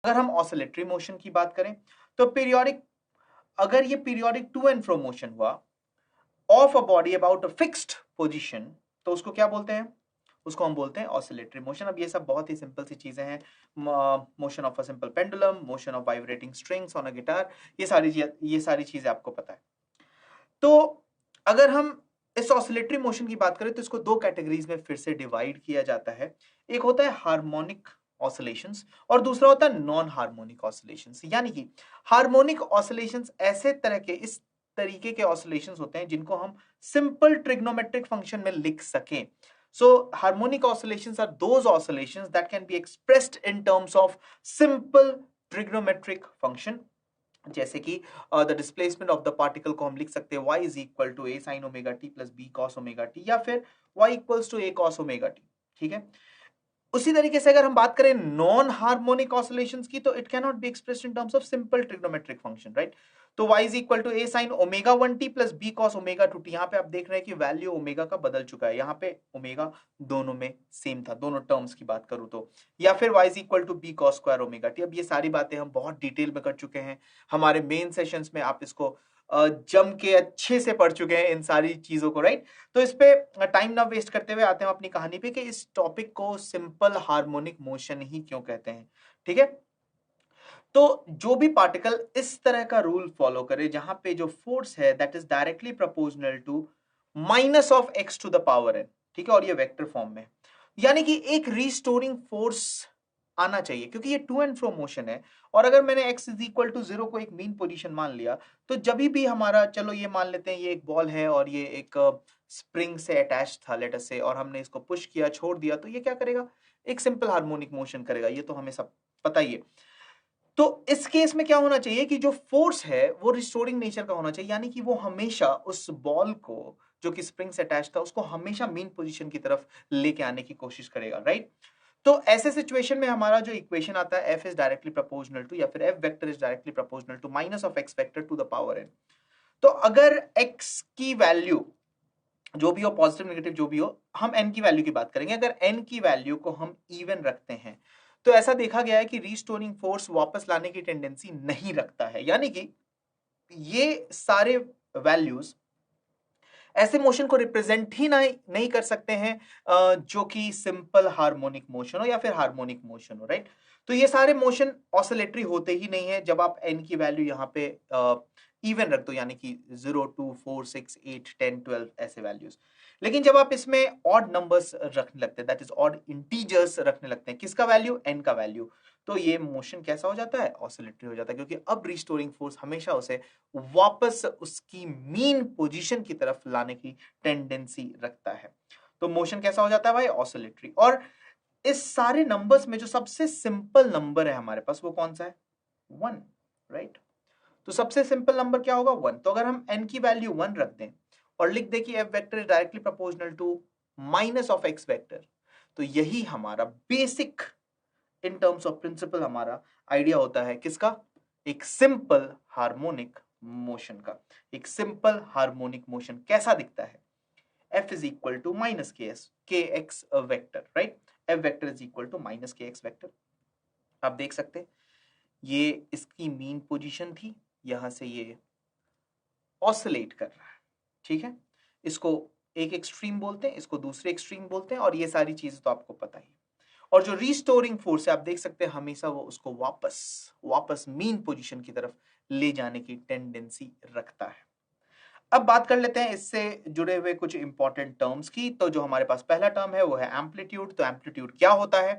अगर हम oscillatory motion की बात करें तो अगर ये periodic to and fro motion हुआ of a body about a fixed position, तो उसको क्या बोलते हैं? उसको हम बोलते हैं ऑसिलेटरी मोशन। अब ये सब बहुत ही सिंपल सी चीजें हैं। Motion of a simple pendulum, motion of vibrating strings on a guitar, ये सारी चीजें आपको पता है। तो अगर हम इस ऑसिलेटरी मोशन की बात करें तो इसको दो कैटेगरीज में फिर से डिवाइड किया जाता है। एक होता है हार्मोनिक ऑसिलेशंस और दूसरा होता है नॉन हार्मोनिक ऑसिलेशंस। यानी कि हार्मोनिक ऑसिलेशंस ऐसे तरह के इस तरीके के ऑसिलेशंस होते हैं जिनको हम सिंपल ट्रिग्नोमेट्रिक फंक्शन में लिख सकें। So harmonic oscillations are those oscillations that can be expressed in terms of simple trigonometric function. जैसे कि the displacement of the particle को हम लिख सकते हैं y is equal to a sin omega t plus b cos omega t, या फिर y equals to a cos omega t. ठीक है। उसी तरीके से अगर हम बात करें नॉन हार्मोनिक ऑसिलेशंस की, तो it can not be expressed in terms of simple trigonometric function, right. तो y is equal to a sin omega 1 T plus b cos omega 2 T. यहाँ पे आप देख रहे हैं कि वैल्यू ओमेगा का बदल चुका है। यहाँ पे ओमेगा दोनों में सेम था, दोनों टर्म्स की बात करूं तो। या फिर y is equal to b cos square omega T. अब ये सारी बातें हम बहुत डिटेल में कर चुके हैं हमारे मेन सेशंस में। आप इसको जम के अच्छे से पढ़ चुके हैं इन सारी चीजों को, राइट। तो इस पे टाइम ना वेस्ट करते हुए आते हैं अपनी कहानी पे कि इस टॉपिक को सिंपल हार्मोनिक मोशन ही क्यों कहते हैं। ठीक है। तो जो भी पार्टिकल इस तरह का रूल फॉलो करे जहां पे जो फोर्स है that is directly proportional to minus of X to the power N, ठीक है, और ये वेक्टर फॉर्म में, यानी कि एक रीस्टोरिंग फोर्स आना चाहिए क्योंकि ये टू एंड फ्रो मोशन है। और अगर मैंने x इज इक्वल टू 0 को एक मीन पोजीशन मान लिया, तो जब भी हमारा, चलो ये मान लेते हैं ये एक बॉल है और ये एक स्प्रिंग से अटैच था लेट अस से, और हमने इसको पुश किया, छोड़ दिया, तो ये क्या करेगा? एक सिंपल हार्मोनिक मोशन करेगा। ये तो हमें सब पता ही है। तो इस केस में क्या होना चाहिए कि जो फोर्स है वो रिस्टोरिंग नेचर का होना चाहिए, यानी कि वो हमेशा उस बॉल को जो कि स्प्रिंग से अटैच था उसको हमेशा मीन पोजीशन की तरफ लेके आने की कोशिश करेगा, राइट। तो ऐसे सिचुएशन में हमारा जो इक्वेशन आता है f is directly proportional to, या फिर f vector is directly proportional to minus of x vector to the power n। तो अगर x की वैल्यू जो भी हो, पॉजिटिव नेगेटिव जो भी हो, हम n की वैल्यू की बात करेंगे। अगर n की वैल्यू को हम इवन रखते हैं तो ऐसा देखा गया है कि रीस्टोरिंग फोर्स वापस लाने की टेंडेंसी नहीं रखता है। यानी कि ये सारे वैल्यूज ऐसे मोशन को रिप्रेजेंट ही नहीं कर सकते हैं जो कि सिंपल हार्मोनिक मोशन हो या फिर हार्मोनिक मोशन हो, राइट। तो ये सारे मोशन ऑसिलेटरी होते ही नहीं है जब आप n की वैल्यू यहाँ पे इवन रख दो, यानी कि 0 2 4 6 8 10 12 ऐसे वैल्यूज। लेकिन जब आप इसमें ऑड नंबर्स रखने लगते हैं, दैट इज ऑड इंटीजर्स रखने लगते हैं, किसका वैल्यू? n का वैल्यू, तो ये मोशन कैसा हो जाता है? ऑसिलेटरी हो जाता है, क्योंकि अब रिस्टोरिंग फोर्स हमेशा उसे वापस उसकी मीन पोजीशन की तरफ लाने की टेंडेंसी रखता है। तो मोशन कैसा हो जाता है भाई? ऑसिलेटरी। और इस सारे नंबर्स में जो सबसे सिंपल नंबर है हमारे पास वो कौन सा है? 1, राइट। तो सबसे सिंपल नंबर क्या होगा? 1। तो अगर हम n की वैल्यू 1 रख दें और लिख दें कि f vector is directly proportional to minus of x vector, तो यही हमारा basic in terms of principle हमारा आइडिया होता है किसका? एक सिंपल हार्मोनिक मोशन का। एक सिंपल हार्मोनिक मोशन कैसा दिखता है? f is equal to minus k x vector, right. f vector is equal to minus k x vector. आप देख सकते हैं ये इसकी मीन पोजीशन थी, यहां से ये ऑसिलेट कर रहा है, ठीक है। इसको एक एक्सट्रीम बोलते हैं, इसको दूसरे एक्सट्रीम बोलते हैं, और ये सारी चीजें तो आपको पता ही। और जो रीस्टोरिंग फोर्स है आप देख सकते हैं हमेशा वो उसको वापस वापस मीन पोजीशन की तरफ ले जाने की टेंडेंसी रखता है। अब बात कर लेते हैं इससे जुड़े हुए कुछ इंपॉर्टेंट टर्म्स की। तो जो हमारे पास पहला टर्म है वो है एम्पलीट्यूड। तो एम्पलीट्यूड क्या होता है?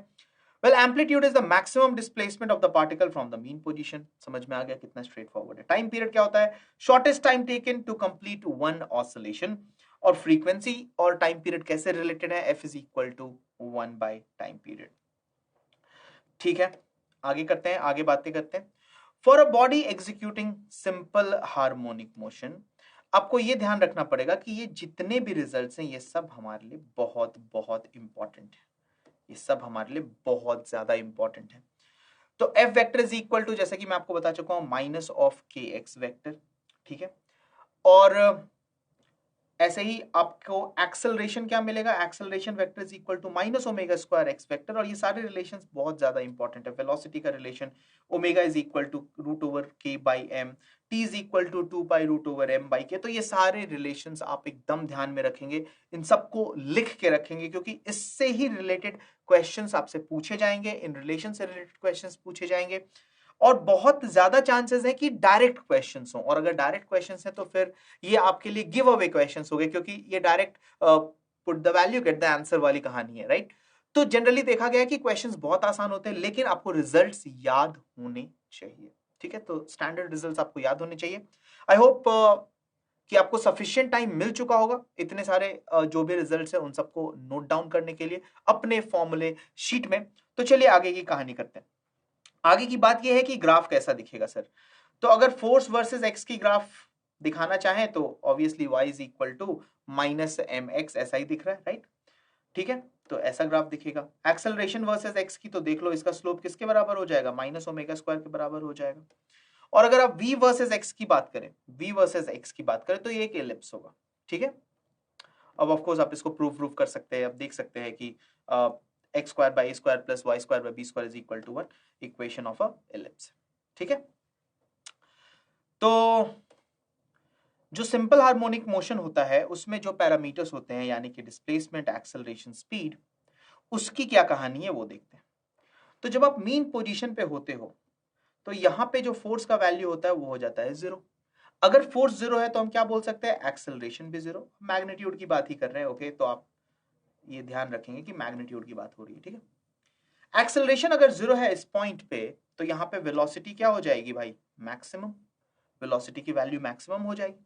Well, amplitude is the maximum displacement of the particle from the mean position. समझ में आ गया कितना स्ट्रेट फॉरवर्ड है। टाइम पीरियड क्या होता है? Shortest time taken to complete one oscillation. और फ्रीक्वेंसी और टाइम पीरियड कैसे रिलेटेड है? F is equal to 1 by time period. ठीक है, आगे करते हैं, आगे बातें करते हैं। For a body executing simple harmonic motion, आपको यह ध्यान रखना पड़ेगा कि ये जितने भी रिजल्ट्स हैं ये सब हमारे लिए बहुत बहुत इंपॉर्टेंट है। ये सब हमारे लिए बहुत ज्यादा इंपॉर्टेंट है। तो F vector is equal to, जैसे कि मैं आपको बता चुका हूं, minus of k x vector, ठीक है। और ऐसे ही आपको एक्सेलरेशन क्या मिलेगा, acceleration vector is equal to minus omega square x vector. और ये सारे रिलेशंस बहुत ज्यादा इंपॉर्टेंट है। वेलोसिटी का relation omega is equal to root over k by m, t is equal to 2 pi root over m by k. तो ये सारे रिलेशंस आप एकदम ध्यान में रखेंगे, इन सबको लिख के रखेंगे, क्योंकि इससे ही रिलेटेड क्वेश्चंस आपसे पूछे जाएंगे, इन रिलेशन से रिलेटेड क्वेश्चंस पूछे जाएंगे। और बहुत ज्यादा चांसेस है कि डायरेक्ट क्वेश्चंस हो, और अगर डायरेक्ट क्वेश्चंस है तो फिर ये आपके लिए गिव अवे क्वेश्चंस हो गए, क्योंकि ये direct put the value get the answer वाली कहानी है, राइट। तो जनरली देखा गया है कि क्वेश्चंस बहुत आसान होते हैं, लेकिन आपको रिजल्ट्स याद होने चाहिए, ठीक है। तो स्टैंडर्ड रिजल्ट्स आपको याद होने चाहिए। आई होप कि आपको सफिशिएंट टाइम मिल चुका होगा इतने सारे जो भी रिजल्ट्स है उन सबको नोट डाउन करने के लिए अपने फॉर्मूले शीट में। तो चलिए आगे की कहानी करते हैं। आगे की बात यह है कि ग्राफ कैसा दिखेगा सर। तो अगर फोर्स वर्सेस एक्स की ग्राफ दिखाना चाहें तो obviously y is equal to minus m x, ऐसा ही दिख रहा है, राइट। ठीक है, तो ऐसा ग्राफ दिखेगा। एक्सेलरेशन वर्सेस एक्स की तो देख लो, इसका स्लोप किसके बराबर हो जाएगा, माइनस ओमेगा स्क्वायर के बराबर हो जाएगा। और अगर आप v वर्सेस एक्स की बात करें, v वर्सेस एक्स की बात करें तो ये एक एलिप्स होगा, ठीक है। अब ऑफ कोर्स आप इसको प्रूफ कर सकते हैं, आप देख सकते हैं कि x square by square plus y square by b square is equal to 1 equation of a ellipse, ठीक है। तो जो सिंपल हार्मोनिक मोशन होता है उसमें जो पैरामीटर्स होते हैं, यानी कि डिस्प्लेसमेंट, एक्सेलरेशन, स्पीड, उसकी क्या कहानी है वो देखते हैं। तो जब आप मीन पोजीशन पे होते हो तो यहां पे जो फोर्स का वैल्यू होता है वो हो जाता है 0। अगर फोर्स 0 है तो हम क्या बोल सकते हैं, एक्सेलरेशन भी 0। मैग्नीट्यूड की बात ही कर रहे हैं, ओके। तो आप ये ध्यान रखेंगे कि मैग्नीट्यूड की बात हो रही है, ठीक है। एक्सेलरेशन अगर 0 है इस पॉइंट पे तो यहां पे वेलोसिटी क्या हो जाएगी भाई, मैक्सिमम। वेलोसिटी की वैल्यू मैक्सिमम हो जाएगी।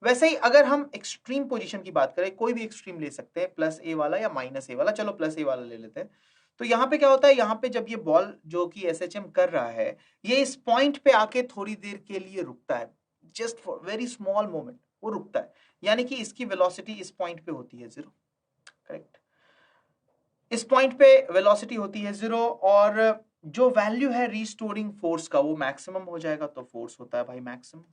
वैसे ही अगर हम एक्सट्रीम पोजीशन की बात करें, कोई भी एक्सट्रीम ले सकते हैं, प्लस ए वाला या माइनस ए वाला, चलो प्लस ए वाला ले लेते हैं। तो यहां पे क्या होता है, यहां पे जब ये बॉल जो कि एसएचएम कर रहा है, ये इस पॉइंट पे आके थोड़ी देर के लिए रुकता है, just for very small moment वो रुकता है, यानी कि इसकी वेलोसिटी इस पॉइंट पे होती है 0, करेक्ट। इस पॉइंट पे वेलोसिटी होती है 0, और जो वैल्यू है रिस्टोरिंग फोर्स का वो मैक्सिमम हो जाएगा, तो फोर्स होता है भाई मैक्सिमम।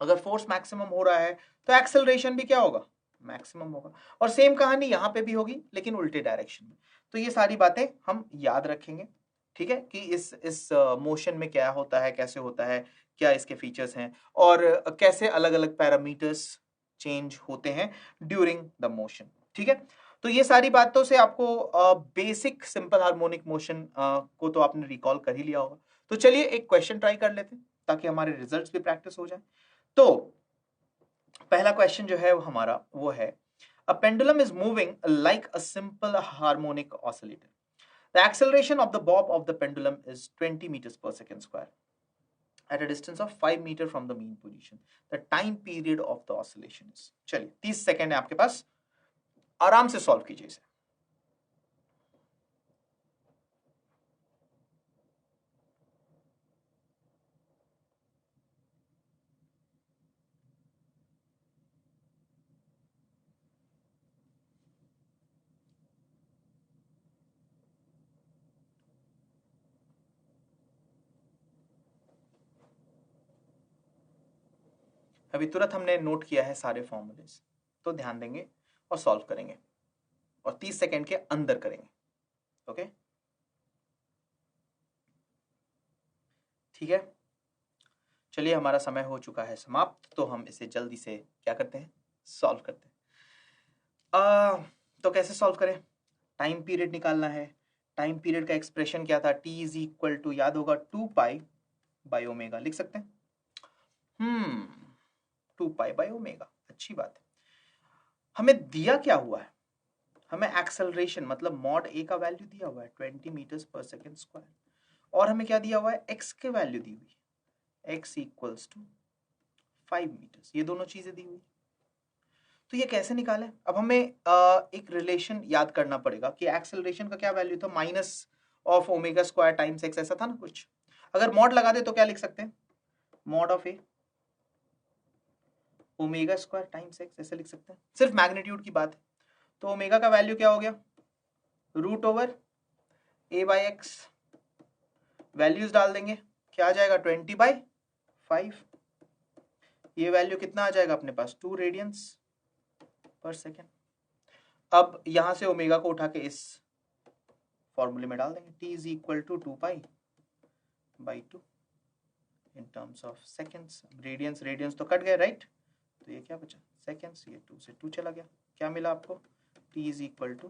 अगर फोर्स मैक्सिमम हो रहा है तो एक्सेलरेशन भी क्या होगा, मैक्सिमम होगा। और सेम कहानी यहां पे भी होगी, लेकिन उल्टे डायरेक्शन में। तो ये सारी बातें हम याद रखेंगे, ठीक है, कि इस मोशन में क्या होता है, कैसे होता है, क्या इसके फीचर्स हैं, और कैसे अलग अलग पैरामीटर्स चेंज होते हैं ड्यूरिंग द मोशन, ठीक है। तो ये सारी बातों से आपको बेसिक सिंपल हार्मोनिक मोशन को तो आपने रिकॉल कर ही लिया होगा। तो चलिए एक क्वेश्चन ट्राई कर लेते हैं ताकि हमारे रिजल्ट्स भी प्रैक्टिस हो जाए। तो पहला क्वेश्चन जो है वो हमारा वो है, a pendulum is moving like a simple harmonic oscillator. The acceleration of the Bob of the pendulum is 20 meters per second square at a distance of 5 meter from the mean position. The time period of the oscillation is, चलिए 30 second है आपके पास, आराम से solve कीजिए इसे। अभी तुरंत हमने नोट किया है सारे फॉर्मूलेस, तो ध्यान देंगे और सॉल्व करेंगे, और 30 सेकेंड के अंदर करेंगे, ओके, ठीक है। चलिए हमारा समय हो चुका है समाप्त, तो हम इसे जल्दी से क्या करते हैं, सॉल्व करते हैं। तो कैसे सॉल्व करें, टाइम पीरियड निकालना है। टाइम पीरियड का एक्सप्रेशन क्या था, टी इज इक्वल टू, याद होगा, 2 पाई बाई ओमेगा, लिख सकते हैं। 2 पाई बाई ओमेगा, अच्छी बात है। हमें दिया क्या हुआ है, हमें एक्सेलरेशन मतलब मॉड ए का वैल्यू दिया हुआ है 20 meters per second square, और हमें क्या दिया हुआ है, एक्स के वैल्यू दी हुई है, एक्स इक्वल्स टू 5 meters, ये दोनों चीजें दी हुई। तो ये कैसे निकालें, अब हमें एक रिलेशन याद करना पड़ेगा कि एक्सेलरेशन का क्या वैल्यू था, minus of omega square times x, ऐसा था ना कुछ। अगर मॉड लगा दे तो क्या लिख सकते हैं, mod of A omega square times x, ऐसे लिख सकते हैं, सिर्फ मैग्नीट्यूड की बात है। तो ओमेगा का वैल्यू क्या हो गया, root over a by x, values डाल देंगे, क्या आ जाएगा 20/5, ये वैल्यू कितना आ जाएगा अपने पास, 2 रेडियंस, पर सेकेंड। अब यहां से ओमेगा को उठा के इस फॉर्मूले में डाल देंगे, t is equal to 2π/2 in terms of seconds. Radians radians तो कट गए, राइट? तो ये क्या बचा, सेकेंड्स, ये 2 से 2 चला गया, क्या मिला आपको, t is equal to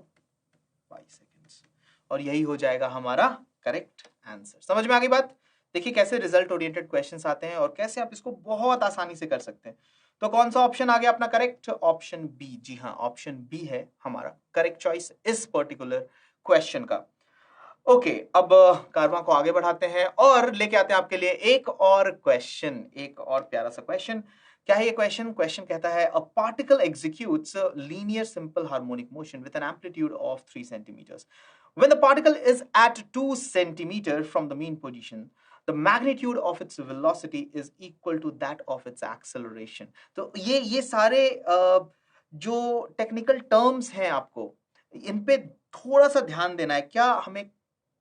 pi seconds. और यही हो जाएगा हमारा करेक्ट आंसर। समझ में आ गई बात? देखिए कैसे रिजल्ट ओरिएंटेड क्वेश्चंस आते हैं और कैसे आप इसको बहुत आसानी से कर सकते हैं। तो कौन सा ऑप्शन आ गया अपना करेक्ट? Option B. जी हाँ, ऑप्शन बी है हमारा करेक्ट चॉइस इस पर्टिकुलर क्वेश्चन का। ओके, अब कारवां को आगे बढ़ाते हैं और लेके आते हैं आपके लिए एक और क्वेश्चन, एक और प्यारा सा क्वेश्चन। क्या है ये क्वेश्चन? क्वेश्चन कहता है a particle executes linear simple harmonic motion with an amplitude of 3 centimetres. When the particle is at 2 centimeters from the mean position, the magnitude of its velocity is equal to that of its acceleration. तो ये सारे जो technical terms हैं आपको इन पे थोड़ा सा ध्यान देना है। क्या हमें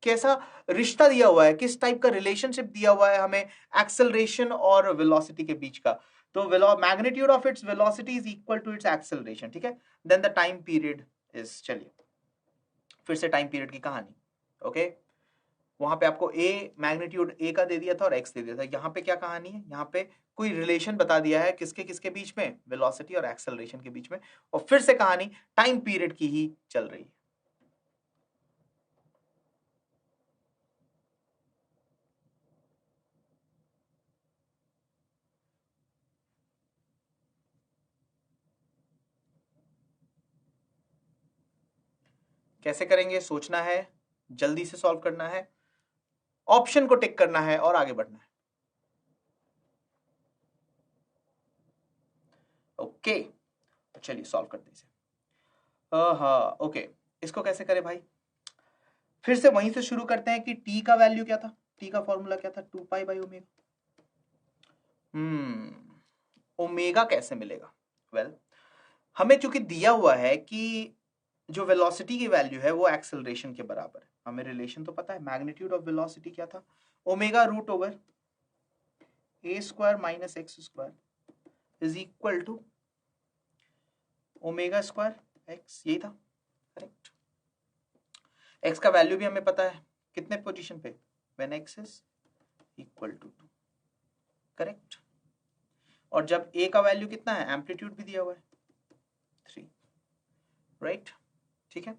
कैसा रिश्ता दिया हुआ है, किस टाइप का रिलेशनशिप दिया हुआ है हमें एक्सेलरेशन और वेलोसिटी के बीच का। तो magnitude of its velocity is equal to its acceleration, ठीक है। Then the time period is, चलिए फिर से टाइम पीरियड की कहानी। ओके, वहां पे आपको ए मैग्नीट्यूड ए का दे दिया था और एक्स दे दिया था। यहाँ पे क्या कहानी है, यहाँ पे कोई रिलेशन बता दिया है किसके किसके बीच में, वेलोसिटी और एक्सेलरेशन के बीच में। और फिर से कहानी टाइम पीरियड की ही चल रही है। कैसे करेंगे, सोचना है, जल्दी से सॉल्व करना है, ऑप्शन को टिक करना है और आगे बढ़ना है। ओके, चलिए सॉल्व करते हैं इसे। हाँ ओके, इसको कैसे करें भाई? फिर से वहीं से शुरू करते हैं कि t का वैल्यू क्या था, t का फॉर्मूला क्या था, 2π/ओमेगा। ओमेगा कैसे मिलेगा? वेल हमें चूंकि दिया हुआ है कि जो वेलोसिटी की वैल्यू है वो एक्सेलरेशन के बराबर है, हमें रिलेशन तो पता है, मैग्नीट्यूड ऑफ वेलोसिटी क्या था, omega root over a square minus x square is equal to omega square x, यही था करेक्ट। एक्स का वैल्यू भी हमें पता है, कितने पोजीशन पे, when x is equal to 2, correct. और जब a का वैल्यू कितना है, एम्पलीट्यूड भी दिया हुआ है 3, राइट, ठीक है।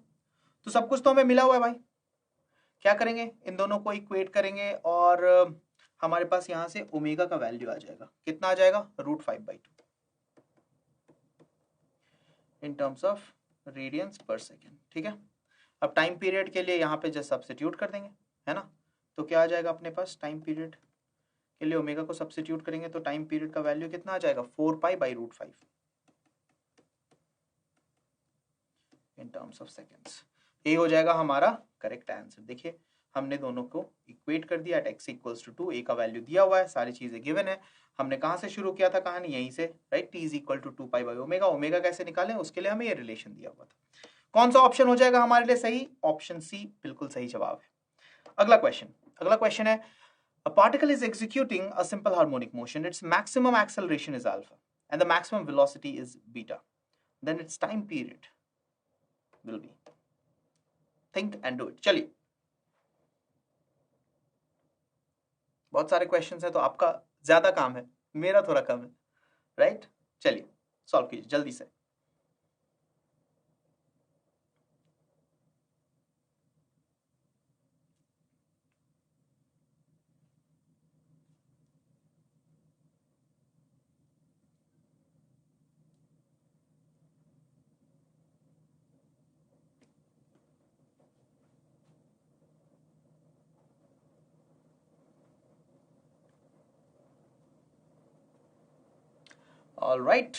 तो सब कुछ तो हमें मिला हुआ है भाई। क्या करेंगे, इन दोनों को इक्वेट करेंगे और हमारे पास यहां से ओमेगा का वैल्यू आ जाएगा, कितना आ जाएगा, √5/2 इन टर्म्स ऑफ रेडियंस पर सेकेंड, ठीक है। अब टाइम पीरियड के लिए यहाँ पे जस्ट सब्स्टिट्यूट कर देंगे, है ना। तो क्या आ जाएगा अपने पास, टाइम पीरियड के लिए ओमेगा को सब्स्टिट्यूट करेंगे तो टाइम पीरियड का वैल्यू कितना आ जाएगा, 4π/√5 इन टर्म्स ऑफ सेकेंड्स। ये हो जाएगा हमारा करेक्ट आंसर। देखिए हमने दोनों को इक्वेट कर दिया, at x equals to 2, a का वैल्यू दिया हुआ है, सारी चीजें गिवन है। हमने कहां से शुरू किया था कहानी, यहीं से, right. t is equal to 2π/ओमेगा, ओमेगा कैसे निकालें उसके लिए हमें ये रिलेशन दिया हुआ था। कौन सा ऑप्शन हो जाएगा हमारे लिए सही, ऑप्शन सी बिल्कुल सही जवाब है। अगला क्वेश्चन है a particle is executing a simple harmonic motion, its maximum acceleration is alpha and the maximum velocity is beta, then its time period will be, think and do it। चलिए बहुत सारे questions हैं तो आपका ज्यादा काम है, मेरा थोड़ा कम है, राइट। चलिए सॉल्व कीजिए जल्दी से। ऑलराइट,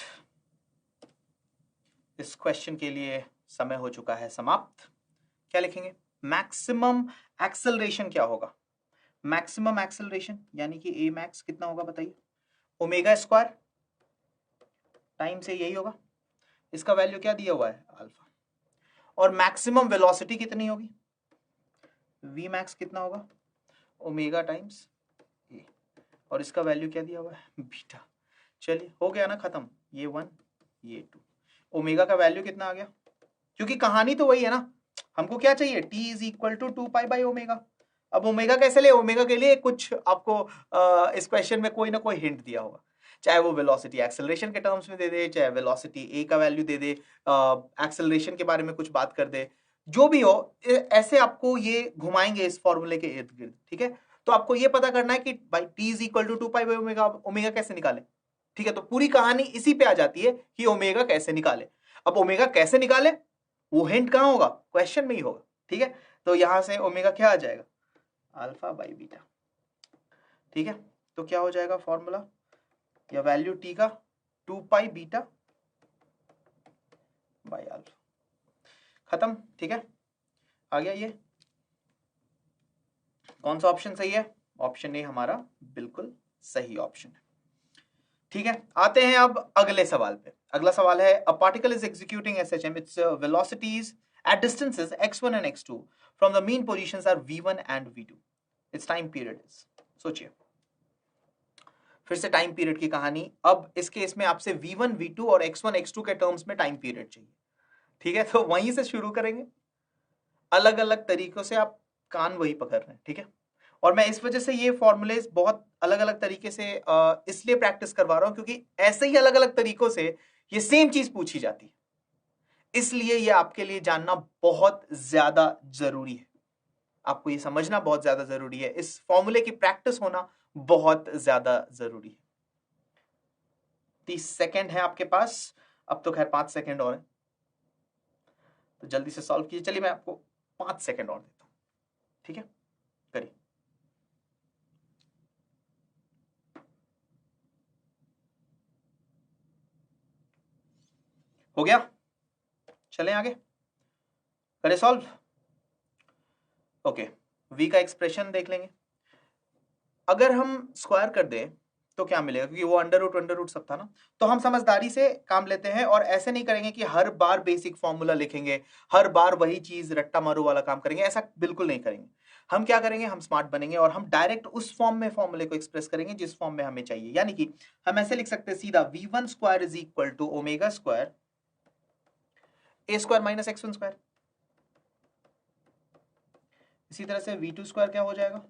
इस क्वेश्चन के लिए समय हो चुका है समाप्त। क्या लिखेंगे, मैक्सिमम एक्सेलरेशन क्या होगा, मैक्सिमम एक्सेलरेशन यानी कि ए मैक्स कितना होगा बताइए, ओमेगा स्क्वायर टाइम से यही होगा, इसका वैल्यू क्या दिया हुआ है, अल्फा। और मैक्सिमम वेलोसिटी कितनी होगी, वी मैक्स कितना होगा, ओमेगा टाइम्स ए, और इसका वैल्यू क्या दिया हुआ है, बीटा। चलिए हो गया ना खत्म, ये 1 ये 2। ओमेगा का वैल्यू कितना आ गया, क्योंकि कहानी तो वही है ना, हमको क्या चाहिए, t इज इक्वल टू 2π/ओमेगा। अब ओमेगा कैसे ले, ओमेगा के लिए कुछ आपको इस क्वेश्चन में कोई ना कोई हिंट दिया होगा, चाहे वो वेलोसिटी एक्सेलरेशन के टर्म्स में दे दे, चाहे वेलोसिटी a का वैल्यू दे दे, एक्सेलरेशन के बारे में कुछ बात कर दे, जो भी हो, ऐसे आपको ये घुमाएंगे इस फॉर्मूले के इर्द गिर्द, ठीक है। तो आपको ये पता करना है कि भाई t इज इक्वल टू 2π/ओमेगा, ओमेगा कैसे निकाले, ठीक है। तो पूरी कहानी इसी पे आ जाती है कि ओमेगा कैसे निकाले। अब ओमेगा कैसे निकाले, वो हिंट कहां होगा, क्वेश्चन में ही होगा, ठीक है। तो यहां से ओमेगा क्या आ जाएगा, अल्फा बाई बीटा, ठीक है। तो क्या हो जाएगा फॉर्मूला या वैल्यू t का 2π बीटा बाई अल्फा, खत्म, ठीक है। आ गया ये, कौन सा ऑप्शन सही है, ऑप्शन ए हमारा बिल्कुल सही ऑप्शन है, ठीक है। आते हैं अब अगले सवाल पे। अगला सवाल है, a particle is executing SHM, it's velocities at distances x1 and x2 from the mean positions are v1 and v2, its time period is, सोचिए फिर से टाइम पीरियड की कहानी। अब इस केस में आपसे v1 v2 और x1 x2 के टर्म्स में टाइम पीरियड चाहिए, ठीक है। तो वहीं से शुरू करेंगे, अलग अलग तरीकों से आप कान वही पकड़ रहे हैं, ठीक है। और मैं इस वजह से ये फॉर्मूलेज बहुत अलग अलग तरीके से इसलिए प्रैक्टिस करवा रहा हूं क्योंकि ऐसे ही अलग अलग तरीकों से ये सेम चीज पूछी जाती है, इसलिए ये आपके लिए जानना बहुत ज्यादा जरूरी है, आपको ये समझना बहुत ज्यादा जरूरी है, इस फॉर्मूले की प्रैक्टिस होना बहुत ज्यादा जरूरी है। 30 सेकेंड है आपके पास, अब तो खैर 5 सेकेंड और है, तो जल्दी से सॉल्व कीजिए। चलिए मैं आपको 5 सेकेंड और देता हूं, ठीक है, करिए। हो गया, चलें आगे, करें सॉल्व। ओके, v का एक्सप्रेशन देख लेंगे। अगर हम स्क्वायर कर दें तो क्या मिलेगा, क्योंकि वो अंडर रूट सब था ना, तो हम समझदारी से काम लेते हैं और ऐसे नहीं करेंगे कि हर बार बेसिक फॉर्मूला लिखेंगे, हर बार वही चीज रट्टा मारू वाला काम करेंगे, ऐसा बिल्कुल नहीं करेंगे। हम क्या करेंगे, हम स्मार्ट बनेंगे और हम डायरेक्ट उस फॉर्म में फॉर्मूले को एक्सप्रेस करेंगे जिस फॉर्म में हमें चाहिए। यानी कि हम ऐसे लिख सकते हैं सीधा, v1 square is equal to omega square a square minus x1 square. इसी तरह से v2 स्क्वायर क्या हो जाएगा,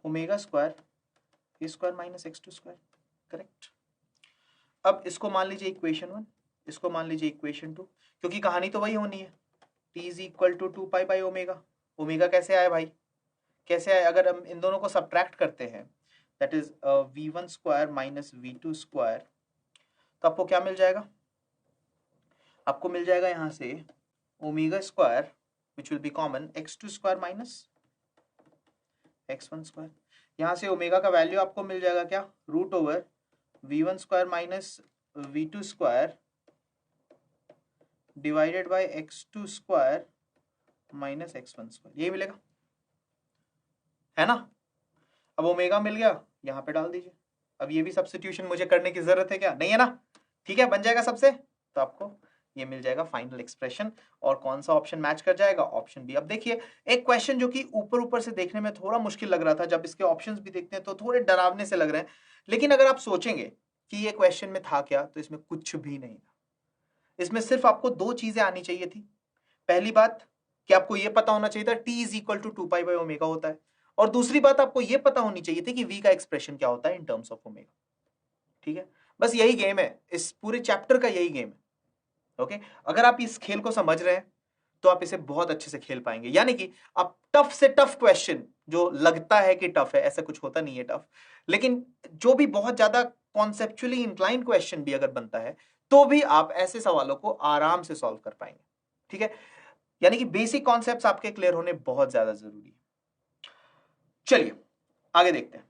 omega square a square minus x2 square, correct. अब इसको मान लीजिए इक्वेशन 1, इसको मान लीजिए इक्वेशन 2, क्योंकि कहानी तो वही होनी है, t इज इक्वल टू 2π/ओमेगा। ओमेगा कैसे आया भाई, कैसे आया, अगर हम इन दोनों को सब्ट्रैक्ट करते हैं, that is v1 square minus v2 square, तो आपको क्या मिल जाएगा, आपको मिल जाएगा यहां से omega square which will be common x2 square minus x1 square. यहां से ओमेगा का वैल्यू आपको मिल जाएगा क्या, root over v1 square minus v2 square divided by x2 square minus x1 square, यही मिलेगा, है ना। अब ओमेगा मिल गया, यहां पे डाल दीजिए। अब ये भी सब्स्टिट्यूशन मुझे करने की जरूरत है क्या, नहीं है ना, ठीक है, बन जाएगा सबसे। तो आपको ये मिल जाएगा फाइनल एक्सप्रेशन, और कौन सा ऑप्शन मैच कर जाएगा, ऑप्शन बी। अब देखिए, एक क्वेश्चन जो कि ऊपर ऊपर से देखने में थोड़ा मुश्किल लग रहा था, जब इसके ऑप्शंस भी देखते हैं तो थोड़े डरावने से लग रहे हैं, लेकिन अगर आप सोचेंगे कि ये क्वेश्चन में था क्या, तो इसमें कुछ भी नहीं था। इसमें सिर्फ आपको दो चीजें आनी चाहिए थी। पहली बात कि आपको यह पता होना चाहिए था t इज इक्वल टू 2π/ओमेगा होता है, और दूसरी बात आपको यह पता होनी चाहिए थी कि v का एक्सप्रेशन क्या होता है इन टर्म्स ऑफ ओमेगा, ठीक है। बस यही गेम है, इस पूरे चैप्टर का यही गेम है, ओके। अगर आप इस खेल को समझ रहे हैं तो आप इसे बहुत अच्छे से खेल पाएंगे। यानी कि आप टफ से टफ क्वेश्चन, जो लगता है कि टफ है, ऐसा कुछ होता नहीं है टफ, लेकिन जो भी बहुत ज्यादा कॉन्सेप्चुअली इंक्लाइन क्वेश्चन भी अगर बनता है, तो भी आप ऐसे सवालों को आराम से सॉल्व कर पाएंगे, ठीक है। यानी कि बेसिक कॉन्सेप्ट्स आपके क्लियर होने बहुत ज्यादा जरूरी है। चलिए आगे देखते हैं।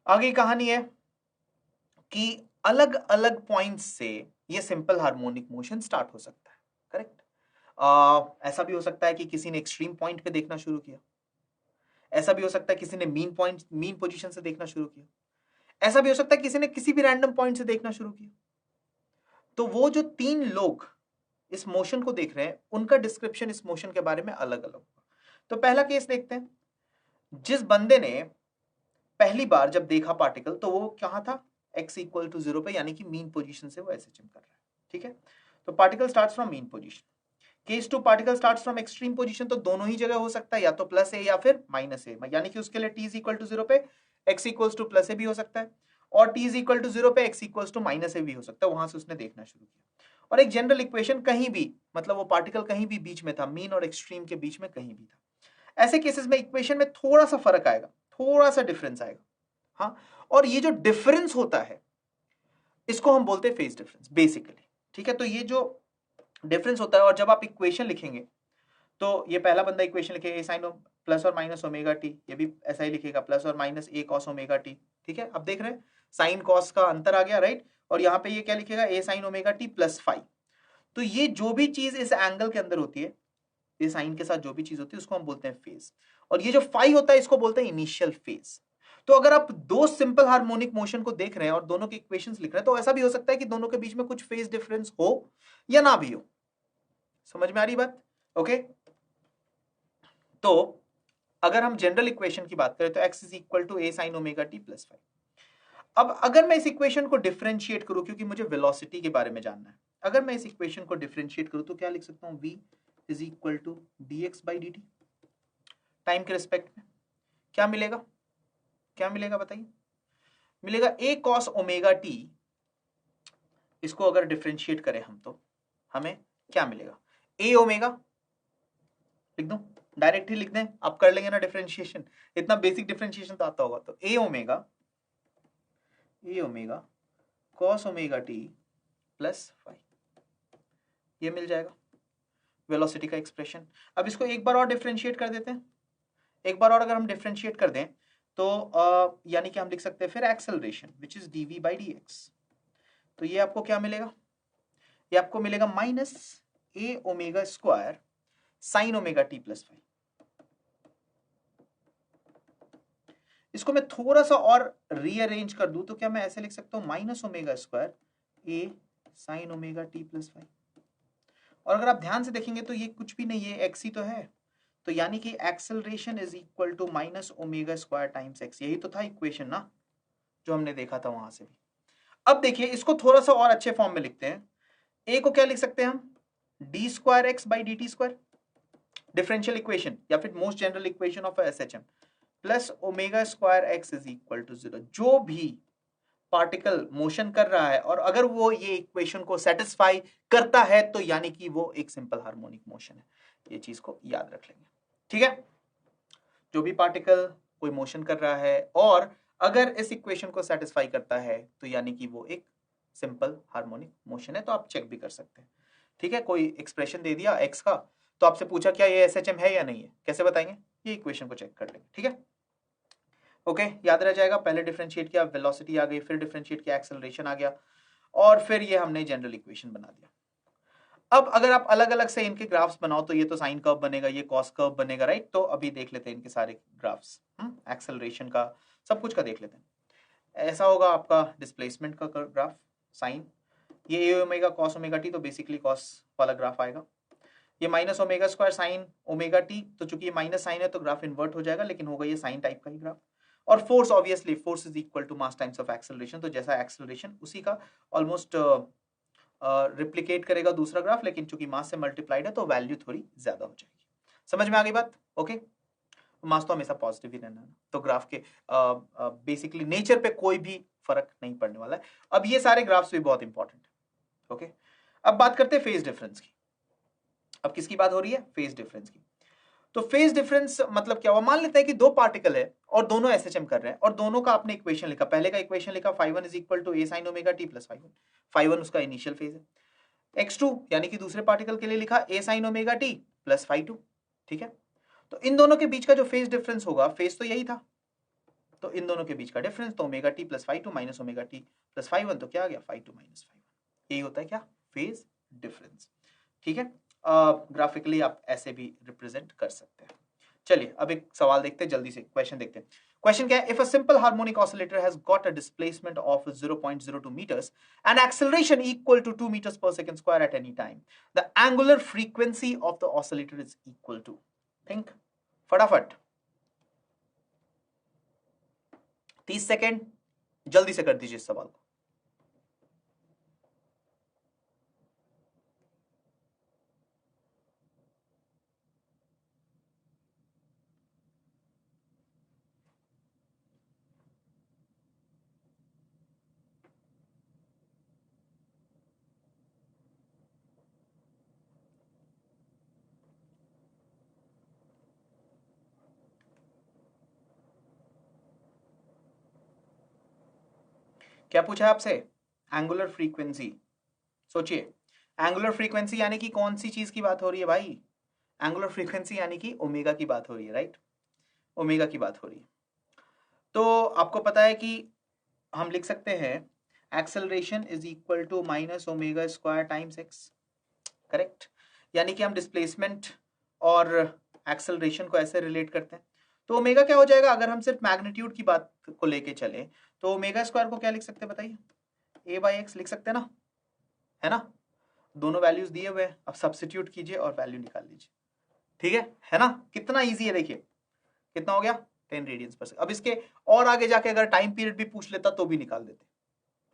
आगे कहानी है कि अलग अलग पॉइंट्स से ये सिंपल हार्मोनिक मोशन स्टार्ट हो सकता है, करेक्ट। ऐसा भी हो सकता है कि किसी ने एक्सट्रीम पॉइंट पे देखना शुरू किया, ऐसा भी हो सकता है किसी ने मीन पोजीशन से देखना शुरू किया, ऐसा भी हो सकता है किसी ने किसी भी रैंडम पॉइंट से देखना शुरू किया। तो वो जो 3 लोग इस मोशन को देख रहे हैं, उनका डिस्क्रिप्शन इस मोशन के बारे में अलग अलग होगा। तो पहला केस देखते हैं, जिस बंदे ने पहली बार जब देखा पार्टिकल, तो वो कहां था, x इक्वल टू 0 पे, यानी कि मीन पोजीशन से वो एसएचएम कर रहा है, ठीक है, तो particle starts from mean position. Case 2 particle starts from extreme position, तो दोनों ही जगह हो सकता है, या तो प्लस ए या फिर माइनस ए, यानी कि उसके लिए t इज इक्वल टू 0 पे x इक्वल्स टू प्लस ए भी हो सकता है, और t इज इक्वल टू 0 पे x इक्वल्स टू माइनस ए भी हो सकता है। वहां से उसने देखना शुरू किया, और एक जनरल इक्वेशन कहीं भी, मतलब वो पार्टिकल कहीं भी बीच में था, मीन और एक्सट्रीम के बीच में कहीं भी था। ऐसे केसेस में इक्वेशन में थोड़ा सा फर्क आएगा, थोड़ा सा डिफरेंस आएगा, हाँ, और ये जो डिफरेंस होता है इसको हम बोलते हैं फेज डिफरेंस बेसिकली, ठीक है। तो ये जो डिफरेंस होता है, और जब आप इक्वेशन लिखेंगे तो ये पहला बंदा इक्वेशन लिखेगा ए साइन प्लस और माइनस ओमेगा टी, ये भी ऐसा ही लिखेगा प्लस और माइनस ए कॉस ओमेगा टी, ठीक है। अब देख रहे हैं साइन कॉस का अंतर आ गया, राइट, और यहाँ पे ये क्या लिखेगा a sine omega t plus five. तो ये जो भी चीज इस एंगल के अंदर होती है, ये साइन के साथ जो भी चीज होती है उसको हम बोलते हैं फेज, और ये जो फाइव होता है इसको बोलते हैं इनिशियल फेज। तो अगर आप दो सिंपल हार्मोनिक मोशन को देख रहे हैं और दोनों के इक्वेशंस लिख रहे हैं, तो ऐसा भी हो सकता है कि दोनों के बीच में कुछ फेज डिफरेंस हो या ना भी हो। समझ में आ रही बात? ओके, तो अगर हम जनरल इक्वेशन की बात करें तो x is equal to a sine omega t plus five. अब अगर मैं इस इक्वेशन को डिफरेंशिएट करूं, क्योंकि मुझे वेलोसिटी के बारे में जानना है, अगर मैं इस इक्वेशन को डिफरेंशिएट करूं तो क्या लिख सकता हूं, v is equal to d x by d t. Time के रिस्पेक्ट में क्या मिलेगा, क्या मिलेगा बताइए? मिलेगा a cos ओमेगा टी। इसको अगर डिफरेंशिएट करें हम तो हमें क्या मिलेगा, a ओमेगा, लिख दूं, डायरेक्ट ही लिख दें, आप कर लेंगे ना डिफरेंशिएशन, इतना बेसिक डिफरेंशिएशन तो आता होगा। तो a omega cos omega t plus five, ये मिल जाएगा वेलोसिटी का एक्सप्रेशन। अब इसको एक बार और डिफरेंशिएट कर देते हैं, एक बार और अगर हम डिफरेंशिएट कर दें तो यानी कि हम लिख सकते हैं फिर acceleration which is dv by d x. तो ये आपको क्या मिलेगा, ये आपको मिलेगा minus a omega square sine omega t plus five. इसको मैं थोड़ा सा और रीअरेंज कर दूं तो क्या मैं ऐसे लिख सकता हूं, minus omega square a sine omega t plus five. और अगर आप ध्यान से देखेंगे तो ये कुछ भी नहीं है, एक्स ही तो है, तो यानी कि acceleration is equal to minus omega square times x. यही तो था इक्वेशन ना जो हमने देखा था वहां से भी। अब देखिए इसको थोड़ा सा और अच्छे फॉर्म में लिखते हैं, ए को क्या लिख सकते हैं हम, d square x by d t square, differential equation या फिर most general equation of SHM, plus omega square x is equal to zero. जो भी पार्टिकल मोशन कर रहा है और अगर वो ये इक्वेशन को सेटिस्फाई करता है तो यानी कि वो एक सिंपल हार्मोनिक मोशन है। ये चीज को याद रख लेंगे, ठीक है। जो भी पार्टिकल कोई मोशन कर रहा है और अगर इस इक्वेशन को सेटिस्फाई करता है तो यानी कि वो एक सिंपल हार्मोनिक मोशन है। तो आप चेक भी कर सकते हैं, ठीक है। कोई एक्सप्रेशन दे दिया एक्स का, तो आपसे पूछा क्या ये एसएचएम है या नहीं है, कैसे बताएंगे, ये इक्वेशन को चेक कर लेंगे, ठीक है। ओके, याद रह जाएगा, पहले डिफरेंशिएट किया वेलोसिटी आ गई, फिर डिफरेंशिएट किया एक्सेलरेशन आ गया, और फिर ये हमने जनरल इक्वेशन बना दिया। अब अगर आप अलग अलग से इनके ग्राफ्स बनाओ तो ये तो साइन कर्व बनेगा, ये कॉस कर्व बनेगा, राइट। तो अभी देख लेते हैं इनके सारे ग्राफ्स, एक्सेलरेशन का सब कुछ का देख लेते हैं। ऐसा होगा आपका डिस्प्लेसमेंट का ग्राफ साइन, ये ए ओमेगा कॉस ओमेगा टी, तो बेसिकली कॉस वाला ग्राफ आएगा। ये minus omega square sine omega T, तो चूंकि ये माइनस साइन है तो ग्राफ इन्वर्ट हो जाएगा, लेकिन होगा ये साइन टाइप का ही ग्राफ। और force obviously force is equal to mass times of acceleration, तो जैसा एक्सेलरेशन उसी का ऑलमोस्ट रिप्लिकेट करेगा दूसरा ग्राफ, लेकिन चूंकि मास से मल्टीप्लाइड है तो वैल्यू थोड़ी ज्यादा हो जाएगी। समझ में आ गई बात? ओके, मास तो हमेशा पॉजिटिव ही रहना है, तो ग्राफ के बेसिकली नेचर पे कोई भी फर्क नहीं पड़ने वाला है। अब ये सारे ग्राफ्स भी बहुत इंपॉर्टेंट है। ओके, अब बात करते हैं फेज डिफरेंस की। अब किसकी बात हो रही है, फेज डिफरेंस की। तो फेज डिफरेंस मतलब क्या हुआ, मान लेते हैं कि दो पार्टिकल है और दोनों एसएचएम कर रहे हैं और दोनों का आपने इक्वेशन लिखा, पहले का इक्वेशन लिखा φ1 is equal to a sine omega t plus φ1, φ1 उसका इनिशियल फेज है। x2 यानी कि दूसरे पार्टिकल के लिए लिखा ए साइन ओमेगा टी प्लस φ2, ठीक है। तो इन दोनों के बीच का जो फेज डिफरेंस होगा, फेज तो यही था, तो इन दोनों के बीच का डिफरेंस तो omega t plus φ2 minus omega t plus φ1, तो क्या आ गया φ2 माइनस φ1। यही होता है क्या, फेज डिफरेंस, ठीक है। ग्राफिकली आप ऐसे भी रिप्रेजेंट कर सकते हैं। चलिए अब एक सवाल देखते हैं, जल्दी से क्वेश्चन देखते हैं। क्वेश्चन क्या है, if a simple harmonic oscillator has got a displacement of 0.02 meters and acceleration equal to 2 meters per second square at any time, the angular frequency of the oscillator is equal to, think फटाफट 30 second, जल्दी से कर दीजिए इस सवाल को। क्या पूछा है आपसे? Angular frequency. सोचिए, एंगुलर फ्रीक्वेंसी यानी कि कौन सी चीज की बात हो रही है भाई? एंगुलर फ्रीक्वेंसी यानी कि ओमेगा की बात हो रही है, राइट? ओमेगा की बात हो रही है। तो आपको पता है कि हम लिख सकते हैं acceleration is equal to minus omega square times x, correct? यानी कि हम डिस्प्लेसमेंट और एक्सेलरेशन को ऐसे रिलेट करते हैं। तो ओमेगा क्या हो जाएगा अगर हम सिर्फ मैग्नीट्यूड की बात को लेके चले? तो ओमेगा स्क्वायर को क्या लिख सकते हैं बताइए? ए बाई एक्स लिख सकते हैं ना, है ना? दोनों वैल्यूज दिए हुए हैं, अब सब्स्टिट्यूट कीजिए और वैल्यू निकाल लीजिए। ठीक है ना? कितना इजी है, देखिए कितना हो गया, 10 रेडियंस पर सेकंड। अब इसके और आगे जाके अगर टाइम पीरियड भी पूछ लेता तो भी निकाल देते,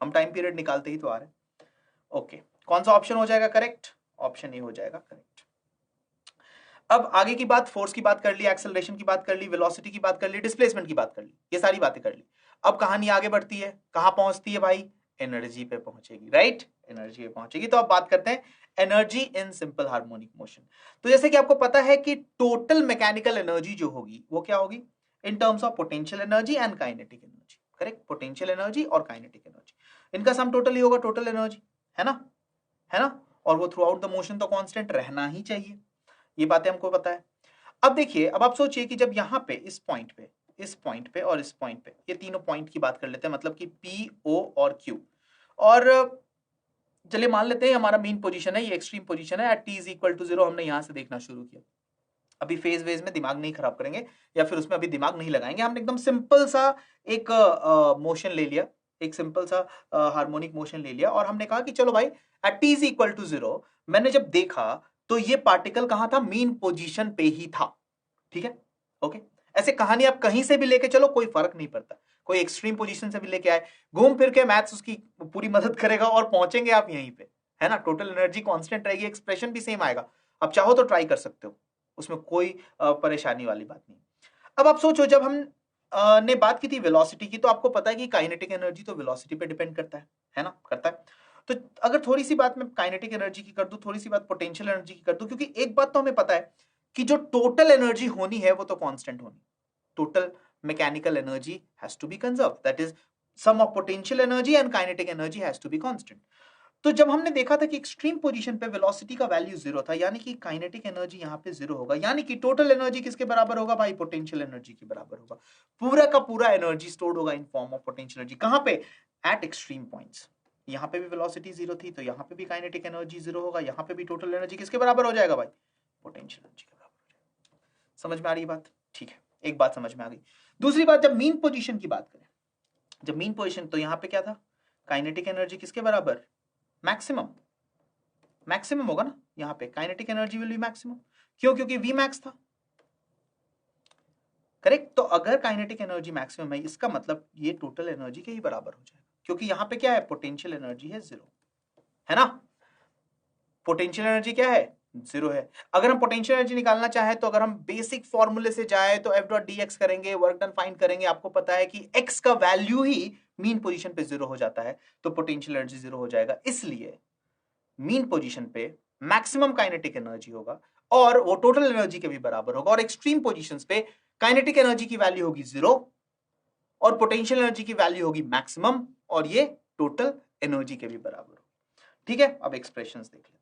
हम टाइम पीरियड निकालते ही तो आ रहे। ओके, कौन सा ऑप्शन हो जाएगा करेक्ट? ऑप्शन ए हो जाएगा करेक्ट। अब आगे की बात, फोर्स की बात कर ली, एक्सेलरेशन की बात कर ली, वेलोसिटी की बात कर ली, डिस्प्लेसमेंट की बात कर ली, ये सारी बातें कर ली। अब कहानी आगे बढ़ती है, कहां पहुंचती है भाई? एनर्जी पे पहुंचेगी, राइट? एनर्जी पे पहुंचेगी। तो अब बात करते हैं energy in simple harmonic motion. तो जैसे कि आपको पता है कि टोटल मैकेनिकल एनर्जी जो होगी वो क्या होगी? इन terms of potential energy and kinetic energy, correct? Potential energy और काइनेटिक एनर्जी, इनका सम टोटल ही होगा टोटल एनर्जी, है ना? है ना? और वो थ्रू आउट द मोशन तो कांस्टेंट रहना ही चाहिए, ये बातें हमको पता है। अब देखिए, अब आप सोचिए कि जब यहां पे इस पॉइंट पे, इस पॉइंट पे और इस पॉइंट पे, ये तीनों पॉइंट की बात कर लेते हैं, मतलब कि पी, ओ और क्यू। और चलिए मान लेते हैं हमारा मेन पोजीशन है, ये एक्सट्रीम पोजीशन है, at t is equal to 0 हमने यहां से देखना शुरू किया। अभी फेज वेज में दिमाग नहीं खराब करेंगे या फिर उसमें अभी दिमाग नहीं लगाएंगे, हमने एकदम सिंपल सा एक मोशन ले लिया, एक सिंपल सा हार्मोनिक मोशन ले लिया और हमने कहा कि चलो भाई at t is equal to 0 मैंने जब देखा तो ये पार्टिकल कहां था? मेन पोजीशन पे ही था। ठीक है, ओके? ऐसे कहानी आप कहीं से भी लेके चलो, कोई फर्क नहीं पड़ता, कोई एक्सट्रीम पोजीशन से भी लेके आए, घूम फिर के मैथ्स उसकी पूरी मदद करेगा और पहुंचेंगे आप यहीं पे, है ना? टोटल एनर्जी कांस्टेंट रहेगी, एक्सप्रेशन भी सेम आएगा। आप चाहो तो ट्राई कर सकते हो, उसमें कोई परेशानी वाली बात नहीं। अब आप सोचो, जब हम ने बात की थी वेलोसिटी की, तो आपको पता है कि काइनेटिक एनर्जी तो वेलोसिटी पे डिपेंड करता है ना? करता है। तो अगर थोड़ी सी बात मैं काइनेटिक एनर्जी की कर दूं, थोड़ी सी बात पोटेंशियल एनर्जी की कर दूं, क्योंकि एक बात तो हमें पता है कि जो टोटल एनर्जी होनी है वो तो कांस्टेंट होनी, total mechanical energy has to be conserve, that is sum of potential energy and kinetic energy has to be constant. तो जब हमने देखा था कि एक्सट्रीम पोजीशन पे वेलोसिटी का वैल्यू 0 था, यानी कि काइनेटिक एनर्जी यहां पे 0 होगा, यानी कि टोटल एनर्जी किसके बराबर होगा भाई? पोटेंशियल एनर्जी के बराबर होगा। पूरा का पूरा एनर्जी स्टोर्ड होगा in form of potential energy, कहां पे? Eight extreme points. यहां पे भी वेलोसिटी 0 थी तो यहां पे भी काइनेटिक एनर्जी 0 होगा, यहां पे भी टोटल एनर्जी किसके बराबर हो जाएगा भाई? पोटेंशियल एनर्जी के बराबर हो जाएगा। समझ में आ रही बात? ठीक है, एक बात समझ में आ गई। दूसरी बात, जब मीन पोजीशन की बात करें, जब मीन पोजीशन, तो यहां पे क्या था? काइनेटिक एनर्जी किसके बराबर? मैक्सिमम, मैक्सिमम होगा ना यहां पे, kinetic energy will be maximum. क्यों? क्योंकि वी मैक्स था, करेक्ट? तो अगर काइनेटिक एनर्जी मैक्सिमम है, इसका मतलब ये टोटल एनर्जी के ही बराबर हो जाएगा, क्योंकि यहां पे क्या है? पोटेंशियल एनर्जी है 0, है ना? पोटेंशियल एनर्जी क्या है? 0 है। अगर हम पोटेंशियल एनर्जी निकालना चाहें तो अगर हम बेसिक फॉर्मूले से जाए तो एफ डॉट डी एक्स करेंगे, वर्क डन फाइंड करेंगे, आपको पता है कि एक्स का वैल्यू ही मीन पोजीशन पे 0 हो जाता है, तो पोटेंशियल एनर्जी 0 हो जाएगा। इसलिए मीन पोजीशन पे मैक्सिमम काइनेटिक एनर्जी होगा और वो टोटल एनर्जी के भी बराबर होगा, और एक्सट्रीम पोजीशंस पे काइनेटिक एनर्जी की वैल्यू होगी 0 और पोटेंशियल एनर्जी की वैल्यू होगी मैक्सिमम, और ये टोटल एनर्जी के भी बराबर होगी। ठीक है, अब एक्सप्रेशंस देख लेते हैं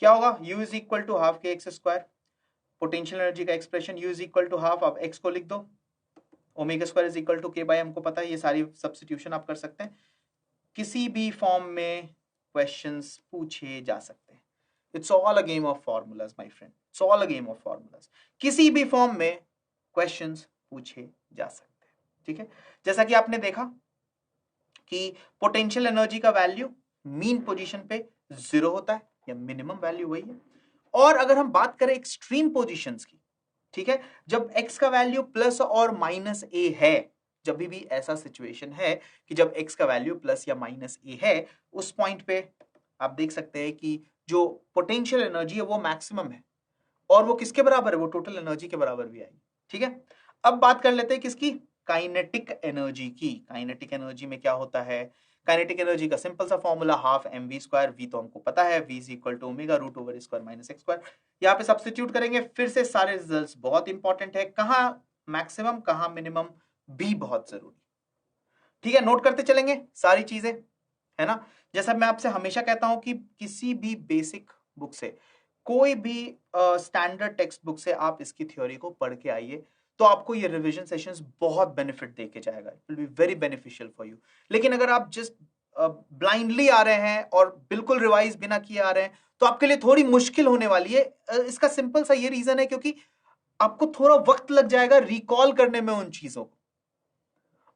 क्या होगा। u is equal to half k x square, potential energy का expression u is equal to half, आप x को लिख दो, omega square is equal to k by, हमको पता है ये सारी सब्स्टिट्यूशन आप कर सकते हैं, किसी भी फॉर्म में क्वेश्चंस पूछे जा सकते हैं। It's all a game of formulas my friend, it's all a game of formulas, किसी भी फॉर्म में क्वेश्चंस पूछे जा सकते हैं। ठीक है, जैसा कि आपने देखा कि पोटेंशियल एनर्जी का वैल्यू मीन पोजीशन पे 0 होता है, या मिनिमम वैल्यू वही है। और अगर हम बात करें एक्सट्रीम पोजीशंस की, ठीक है, जब x का वैल्यू प्लस और माइनस a है, जब भी ऐसा सिचुएशन है कि जब x का वैल्यू प्लस या माइनस a है, उस पॉइंट पे आप देख सकते हैं कि जो पोटेंशियल एनर्जी है वो मैक्सिमम है, और वो किसके बराबर है? वो टोटल एनर्जी के बराबर भी आएगी। ठीक है, अब बात कर लेते हैं किसकी? काइनेटिक एनर्जी की। काइनेटिक एनर्जी में क्या होता है? काइनेटिक एनर्जी का सिंपल सा formula half m v square, v तो हमको पता है, v is equal to omega root over square minus x square. यहाँ पे सब्स्टिट्यूट करेंगे, फिर से सारे रिजल्ट्स बहुत इंपॉर्टेंट है, कहाँ मैक्सिमम कहाँ मिनिमम, भी बहुत जरूरी। ठीक है, नोट करते चलेंगे सारी चीजें, है ना। जैसा मैं आपसे हमेशा कहता हूं कि किसी भी बेसिक बुक से, कोई भी स्टैंडर्ड टेक्स्ट बुक से आप इसकी थ्योरी को पढ़ के आइए, तो आपको ये रिवीजन सेशंस बहुत बेनिफिट दे के जाएगा, it will be very beneficial for you. लेकिन अगर आप जस्ट ब्लाइंडली आ रहे हैं और बिल्कुल रिवाइज बिना किए आ रहे हैं, तो आपके लिए थोड़ी मुश्किल होने वाली है। इसका सिंपल सा ये रीजन है क्योंकि आपको थोड़ा वक्त लग जाएगा रिकॉल करने में उन चीजों को,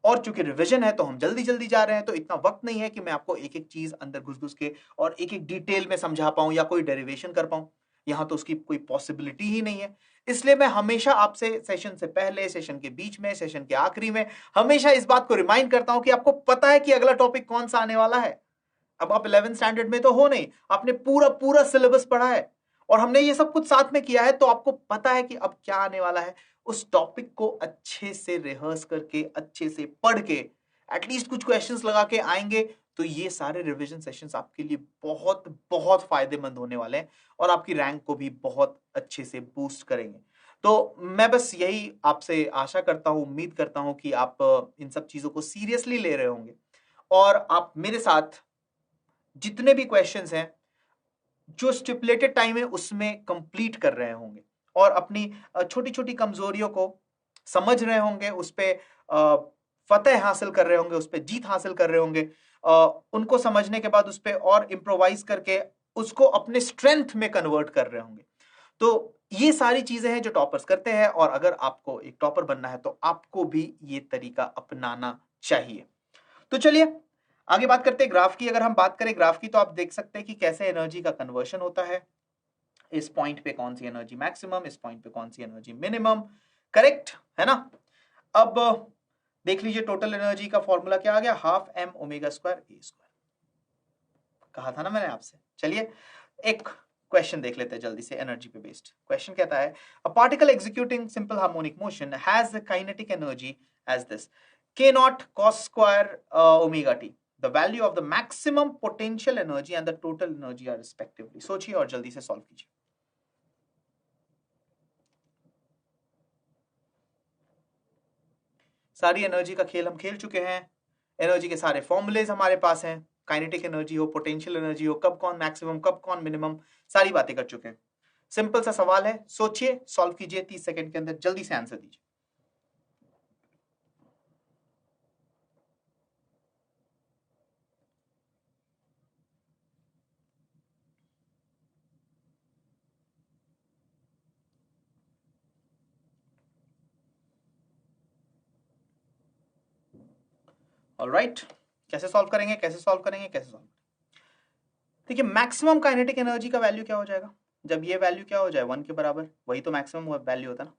और चूंकि रिवीजन है तो हम जल्दी जल्दी जा रहे हैं, तो इतना वक्त नहीं है कि मैं आपको एक एक चीज अंदर घुस घुस के और एक एक डिटेल में समझा पाऊं या कोई डेरिवेशन कर पाऊं। यहां तो उसकी कोई पॉसिबिलिटी ही नहीं है। इसलिए मैं हमेशा आपसे सेशन से पहले, सेशन के बीच में, सेशन के आखिरी में हमेशा इस बात को रिमाइंड करता हूं कि आपको पता है कि अगला टॉपिक कौन सा आने वाला है। अब आप 11th स्टैंडर्ड में तो हो नहीं, आपने पूरा पूरा सिलेबस पढ़ा है और हमने ये सब कुछ साथ में किया है, तो आपको पता है कि अब क्या आने वाला है। उस टॉपिक को अच्छे से रिहर्स करके, अच्छे से पढ़ के, एटलीस्ट कुछ क्वेश्चंस लगा के आएंगे, तो ये सारे रिवीजन सेशंस आपके लिए बहुत बहुत फायदेमंद होने वाले हैं और आपकी रैंक को भी बहुत अच्छे से बूस्ट करेंगे। तो मैं बस यही आपसे आशा करता हूं, उम्मीद करता हूं कि आप इन सब चीजों को सीरियसली ले रहे होंगे और आप मेरे साथ जितने भी क्वेश्चंस हैं जो स्टिपुलेटेड टाइम है उसमें कंप्लीट कर रहे होंगे और अपनी छोटी छोटी कमजोरियों को समझ रहे होंगे, उस पर फतेह हासिल कर रहे होंगे, उस पर जीत हासिल कर रहे होंगे। उनको समझने के बाद उस पर और इम्प्रोवाइज करके उसको अपने स्ट्रेंथ में कन्वर्ट कर रहे होंगे। तो ये सारी चीजें हैं जो टॉपर्स करते हैं, और अगर आपको एक टॉपर बनना है तो आपको भी ये तरीका अपनाना चाहिए। तो चलिए आगे बात करते हैं ग्राफ की। अगर हम बात करें ग्राफ की, तो आप देख सकते हैं कि कैसे एनर्जी का कन्वर्शन होता है। इस पॉइंट पे कौन सी एनर्जी मैक्सिमम, इस पॉइंट पे कौन सी एनर्जी मिनिमम, करेक्ट है ना। अब देख लीजिए टोटल एनर्जी का फॉर्मूला क्या आ गया, हाफ एम ओमेगा स्क्वायर ए स्क्वायर। कहा था ना मैंने आपसे। चलिए एक क्वेश्चन देख लेते हैं जल्दी से, एनर्जी पे बेस्ड क्वेश्चन कहता है a particle executing simple harmonic motion has kinetic energy as this k naught cos square omega t, the value of the maximum potential energy and the total energy are respectively। सोचिए और जल्दी से solve कीजिए। सारी energy का खेल हम खेल चुके हैं, एनर्जी के सारे फॉर्मूलेज हमारे पास हैं, काइनेटिक एनर्जी हो, पोटेंशियल एनर्जी हो, कब कौन मैक्सिमम कब कौन मिनिमम, सारी बातें कर चुके हैं। सिंपल सा सवाल है, सोचिए, सॉल्व कीजिए 30 सेकंड के अंदर, जल्दी से आंसर दीजिए। ऑलराइट, कैसे सॉल्व करेंगे, कैसे सॉल्व करेंगे, कैसे सॉल्व। देखिए मैक्सिमम काइनेटिक एनर्जी का वैल्यू क्या हो जाएगा, जब ये वैल्यू क्या हो जाए 1 के बराबर, वही तो मैक्सिमम वैल्यू होता है ना।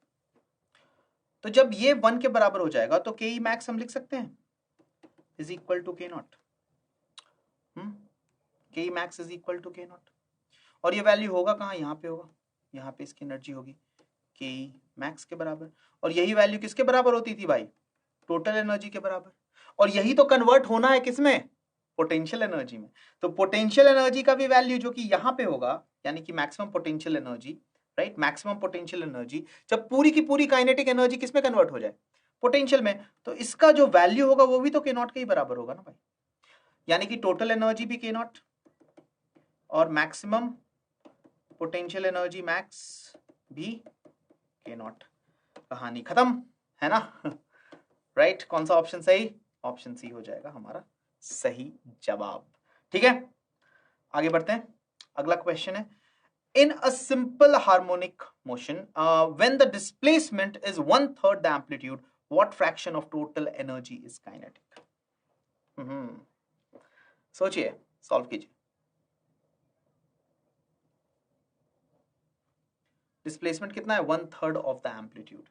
तो जब ये 1 के बराबर हो जाएगा तो के ई मैक्स हम लिख सकते हैं इज इक्वल टू के नॉट। के E max is equal to के नॉट, और ये वैल्यू होगा कहाँ, यहाँ पे होगा, यहाँ पे इसकी एनर्जी होगी के ई मैक्स के बराबर। और यही वैल्यू किसके बराबर होती थी भाई, टोटल एनर्जी के बराबर। और यही तो कन्वर्ट होना है किसमें, पोटेंशियल एनर्जी में। तो पोटेंशियल एनर्जी का भी वैल्यू जो कि यहां पे होगा, यानी कि maximum potential energy, right, maximum potential energy जब पूरी की पूरी काइनेटिक एनर्जी किसमें कन्वर्ट हो जाए, पोटेंशियल में, तो इसका जो वैल्यू होगा वो भी तो के नॉट के ही बराबर होगा ना भाई। यानी कि टोटल एनर्जी भी के नॉट और मैक्सिमम पोटेंशियल एनर्जी मैक्स भी के नॉट। कहानी खत्म, है ना। राइट कौन सा ऑप्शन सही, ऑप्शन सी हो जाएगा हमारा सही जवाब। ठीक है आगे बढ़ते हैं, अगला क्वेश्चन है in a simple harmonic motion when the displacement is 1/3 the amplitude, what fraction of total energy is kinetic। सोचिए, सॉल्व कीजिए। डिस्प्लेसमेंट कितना है, 1/3 of the amplitude.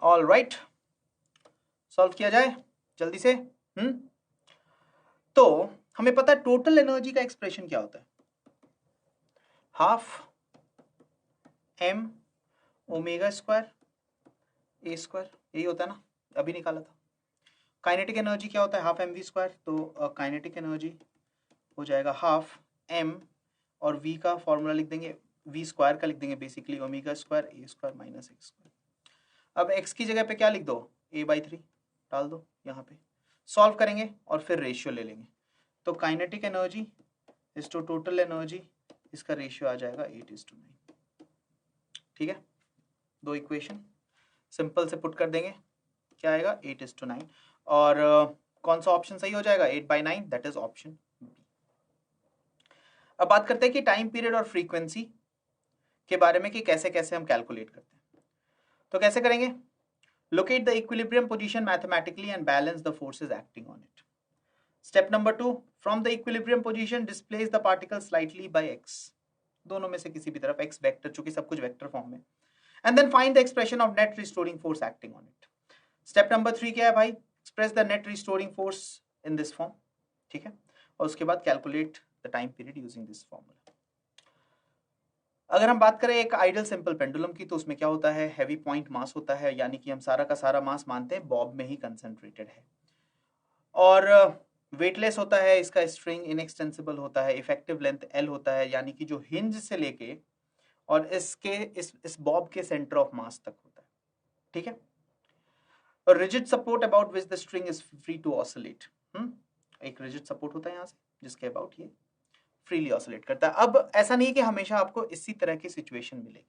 All right, solve किया जाए जल्दी से। तो हमें पता है टोटल एनर्जी का एक्सप्रेशन क्या होता है, हाफ m ओमेगा स्क्वायर ए स्क्वायर, यही होता है ना, अभी निकाला था। काइनेटिक एनर्जी क्या होता है, हाफ mv स्क्वायर, तो काइनेटिक एनर्जी हो जाएगा हाफ m, और v का फॉर्मूला लिख देंगे, v स्क्वायर का लिख देंगे बेसिकली ओमेगा स्क्वायर ए स्क्वायर माइनस एक्स स्क्वायर। अब x की जगह पे क्या लिख दो, a/3 डाल दो यहाँ पे, सॉल्व करेंगे और फिर रेशियो ले लेंगे। तो kinetic energy is to total energy, इसका रेशियो आ जाएगा 8:9। ठीक है, दो इक्वेशन सिंपल से पुट कर देंगे, क्या आएगा 8:9, और कौन सा ऑप्शन सही हो जाएगा, 8/9, दैट इज ऑप्शन बी। अब बात करते हैं कि टाइम पीरियड और फ्रीक्वेंसी के बारे में कि कैसे कैसे हम कैलकुलेट करते हैं। तो कैसे करेंगे, locate the equilibrium position mathematically and balance the forces acting on it. Step number 2, from the equilibrium position displace the particle slightly by x, दोनों में से किसी भी तरफ x वेक्टर, चूंकि सब कुछ वेक्टर फॉर्म में, and then find the expression of net restoring force acting on it. Step number 3 क्या है भाई, express the net restoring force in this form, ठीक है, और उसके बाद calculate the time period using this formula. अगर हम बात करें एक आइडियल सिंपल पेंडुलम की, तो उसमें क्या होता है, हैवी पॉइंट मास होता है, यानी कि हम सारा का सारा मास मानते हैं बॉब में ही कंसंट्रेटेड है, और वेटलेस होता है, इसका स्ट्रिंग इनएक्सटेंसिबल होता है, इफेक्टिव लेंथ L होता है, यानी कि जो हिंज से लेके और इसके इस बॉब के सेंटर ऑफ मास तक होता है। ठीक है, और rigid support about which the string is free to oscillate, एक रिजिड सपोर्ट होता है यहाँ से जिसके अबाउट ये फ्रीली ऑसिलेट करता है। अब ऐसा नहीं है कि हमेशा आपको इसी तरह की सिचुएशन मिलेगी,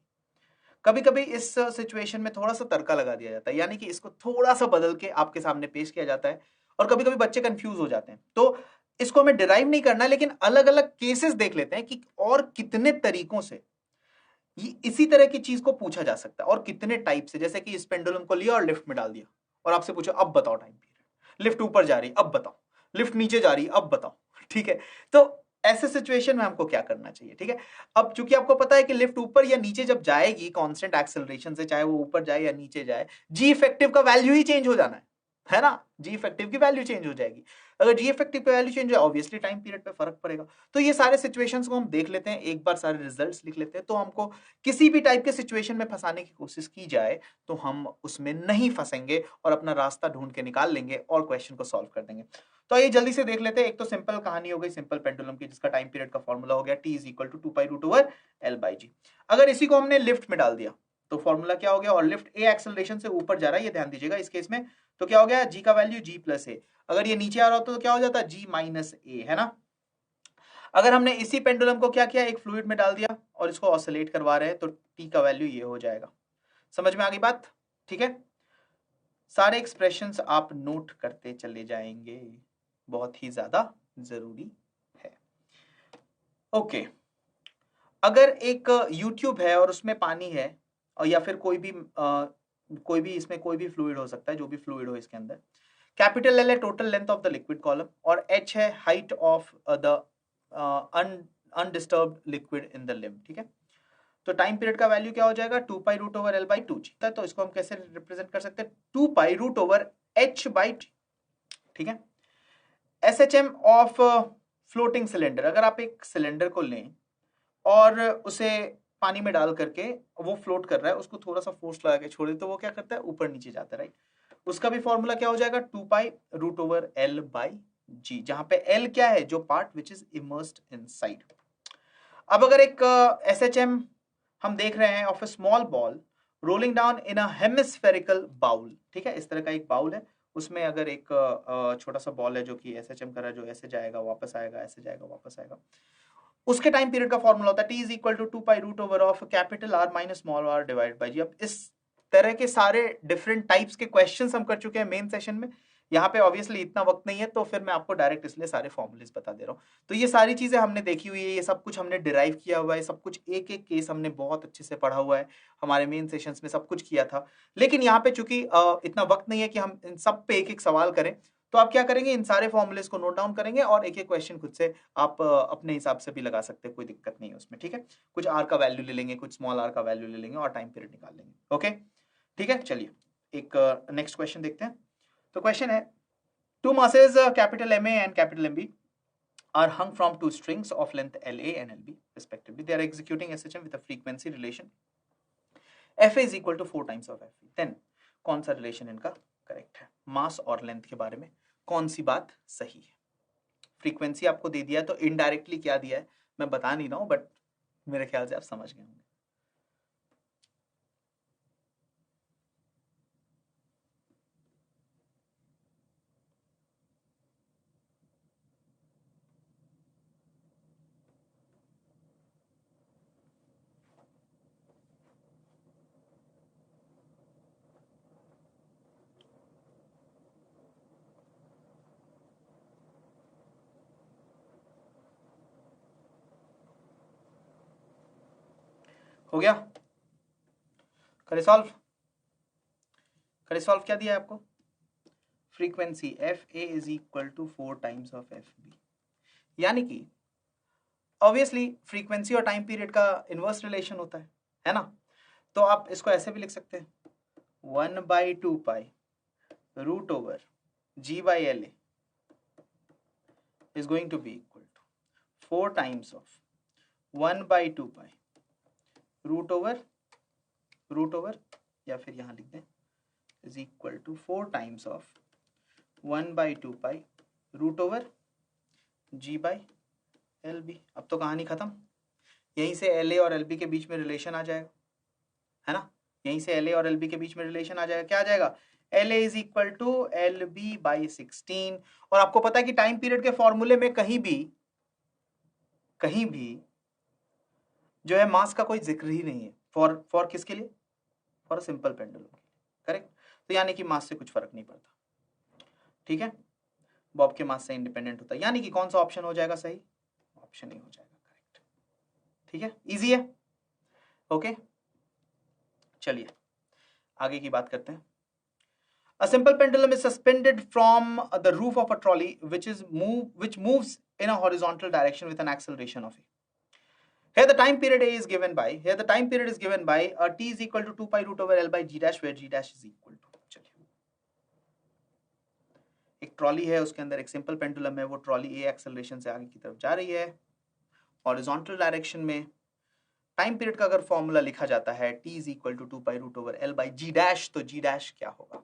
कभी कभी इस सिचुएशन में थोड़ा सा तड़का लगा दिया जाता है, यानी कि इसको थोड़ा सा बदल के आपके सामने पेश किया जाता है, और कभी कभी बच्चे कंफ्यूज हो जाते हैं। तो इसको हमें डिराइव नहीं करना, लेकिन अलग अलग केसेस देख लेते हैं कि और कितने तरीकों से इसी तरह की चीज को पूछा जा सकता है, और कितने टाइप से। जैसे कि इस पेंडुलम को लिया और लिफ्ट में डाल दिया, और आपसे पूछा अब बताओ टाइम पीरियड, लिफ्ट ऊपर जा रही अब बताओ, लिफ्ट नीचे जा रही अब बताओ। ठीक है, तो ऐसे सिचुएशन में हमको क्या करना चाहिए। ठीक है, अब चूंकि आपको पता है कि लिफ्ट ऊपर या नीचे जब जाएगी कांस्टेंट एक्सेलरेशन से, चाहे वो ऊपर जाए या नीचे जाए, जी इफेक्टिव का वैल्यू ही चेंज हो जाना है ना, जी इफेक्टिव की वैल्यू चेंज हो जाएगी। अगर जी इफेक्टिव की वैल्यू चेंज हो, ऑब्वियसली टाइम पीरियड पे फर्क पड़ेगा। तो ये सारे सिचुएशंस को हम देख लेते हैं, एक बार सारे रिजल्ट्स लिख लेते हैं, तो हमको किसी भी टाइप के सिचुएशन में फंसाने की कोशिश की जाए तो हम उसमें नहीं फंसेंगे और अपना रास्ता ढूंढ के निकाल लेंगे और क्वेश्चन को सॉल्व कर देंगे। तो ये जल्दी से देख लेते हैं। एक तो सिंपल कहानी हो गई सिंपल पेंडुलम की, जिसका टाइम पीरियड का फॉर्मूला हो गया T = 2π√L/g। अगर इसी को हमने लिफ्ट में डाल दिया तो फॉर्मूला क्या हो गया, और लिफ्ट ए एक्सेलरेशन से ऊपर जा रहा है, ये ध्यान दीजिएगा इस केस में, तो क्या हो गया, g का वैल्यू g+a। अगर ये नीचे आ रहा होता तो क्या हो जाता, g-a, है ना। अगर हमने इसी पेंडुलम को क्या किया, एक फ्लूइड में डाल दिया और इसको ऑसिलेट करवा रहे हैं, तो t का वैल्यू ये हो जाएगा। समझ में आ गई बात। ठीक है, सारे एक्सप्रेशंस आप नोट करते चले जाएंगे, बहुत ही ज्यादा जरूरी है। ओके, अगर एक YouTube है और उसमें पानी है, और या फिर कोई भी इसमें कोई भी फ्लूइड हो सकता है, जो भी फ्लूइड हो इसके अंदर, कैपिटल L है total length of the liquid column, और H है height of the undisturbed liquid in the limb. ठीक है, तो टाइम पीरियड का वैल्यू क्या हो जाएगा, 2π√L/2g। तो इसको हम कैसे रिप्रेजेंट कर सकते हैं, 2π√H/t। ठीक है, SHM ऑफ फ्लोटिंग सिलेंडर, अगर आप एक सिलेंडर को लें और उसे पानी में डाल करके वो फ्लोट कर रहा है, उसको थोड़ा सा फोर्स लगा के छोड़े तो वो क्या करता है, ऊपर नीचे जाता है, राइट। उसका भी फॉर्मूला क्या हो जाएगा, 2π√L/g, जहां पे L क्या है, जो part which is immersed inside. अब अगर एक SHM हम देख रहे हैं of a small ball rolling down in a hemispherical bowl, ठीक है, इस तरह का एक बाउल है, उसमें अगर एक छोटा सा बॉल है जो कि SHM कर रहा है, जो ऐसे जाएगा वापस आएगा, ऐसे जाएगा वापस आएगा, उसके टाइम पीरियड का फॉर्मूला होता है T = 2π√R-r/g। अब इस तरह के सारे डिफरेंट टाइप्स के क्वेश्चंस हम कर चुके हैं मेन सेशन में। यहाँ पे ऑब्वियसली इतना वक्त नहीं है, तो फिर मैं आपको डायरेक्ट इसलिए सारे फॉर्मूलेस बता दे रहा हूँ। तो ये सारी चीजें हमने देखी हुई है, ये सब कुछ हमने डिराइव किया हुआ है, सब कुछ एक एक केस हमने बहुत अच्छे से पढ़ा हुआ है, हमारे मेन सेशंस में सब कुछ किया था। लेकिन यहाँ पे चूंकि इतना वक्त नहीं है कि हम इन सब पे एक एक सवाल करें, तो आप क्या करेंगे, इन सारे फॉर्मूलेस को नोट डाउन करेंगे और एक एक क्वेश्चन खुद से आप अपने हिसाब से भी लगा सकते हैं, कोई दिक्कत नहीं है उसमें। ठीक है, कुछ आर का वैल्यू ले लेंगे, कुछ स्मॉल आर का वैल्यू ले लेंगे और टाइम पीरियड निकाल लेंगे। ओके, ठीक है, चलिए एक नेक्स्ट क्वेश्चन देखते हैं। तो क्वेश्चन है, Two masses, capital Ma and capital Mb, are hung from two strings of length La and Lb respectively. They are executing SHM with a frequency relation Fa is equal to 4 times of Fe. Then कौन सा relation इनका correct है? मास और length के बारे में कौन सी बात सही है? फ्रीक्वेंसी आपको दे दिया है तो इनडायरेक्टली क्या दिया है मैं बता नहीं रहा हूं, बट मेरे ख्याल से आप समझ गए होंगे. हो गया? करे सॉल्व. करे सॉल्व क्या दिया है आपको? Frequency Fa is equal to 4 times of Fb. यानी कि ऑब्वियसली फ्रीक्वेंसी और टाइम पीरियड का इनवर्स रिलेशन होता है ना? तो आप इसको ऐसे भी लिख सकते हैं 1/2 pi root over G by LA is going to be equal to 4 times of 1/2 pi root over या फिर यहां लिख दें is equal to 4 times of 1/2 pi root over G by LB. अब तो कहानी खत्म. यहीं से LA और LB के बीच में रिलेशन आ जाएगा, है ना? यहीं से LA और LB के बीच में रिलेशन आ जाएगा. क्या आ जाएगा? LA is equal to LB by 16. और आपको पता है कि टाइम पीरियड के फॉर्मूले में कहीं भी जो है मास का कोई जिक्र ही नहीं है. फॉर किसके लिए? For simple pendulum. करेक्ट. तो यानी कि मास से कुछ फर्क नहीं पड़ता. ठीक है, बॉब के मास से इंडिपेंडेंट होता है. यानी कि कौन सा ऑप्शन हो जाएगा सही? ऑप्शन ही हो जाएगा करेक्ट. ठीक है, इजी है. ओके, चलिए आगे की बात करते हैं. A simple pendulum is suspended from the roof of a trolley which moves in a horizontal direction with an acceleration of a. Here the time period is given by t is equal to 2 pi root over L by G dash, where G dash is equal to. चलिए, एक trolley है, उसके अंदर एक simple pendulum है. वो trolley ए acceleration से आगे की तरफ जा रही है हॉरिजॉन्टल डायरेक्शन में. टाइम पीरियड का अगर फॉर्मूला लिखा जाता है t is equal to 2 pi root over L by G dash, तो G dash क्या होगा?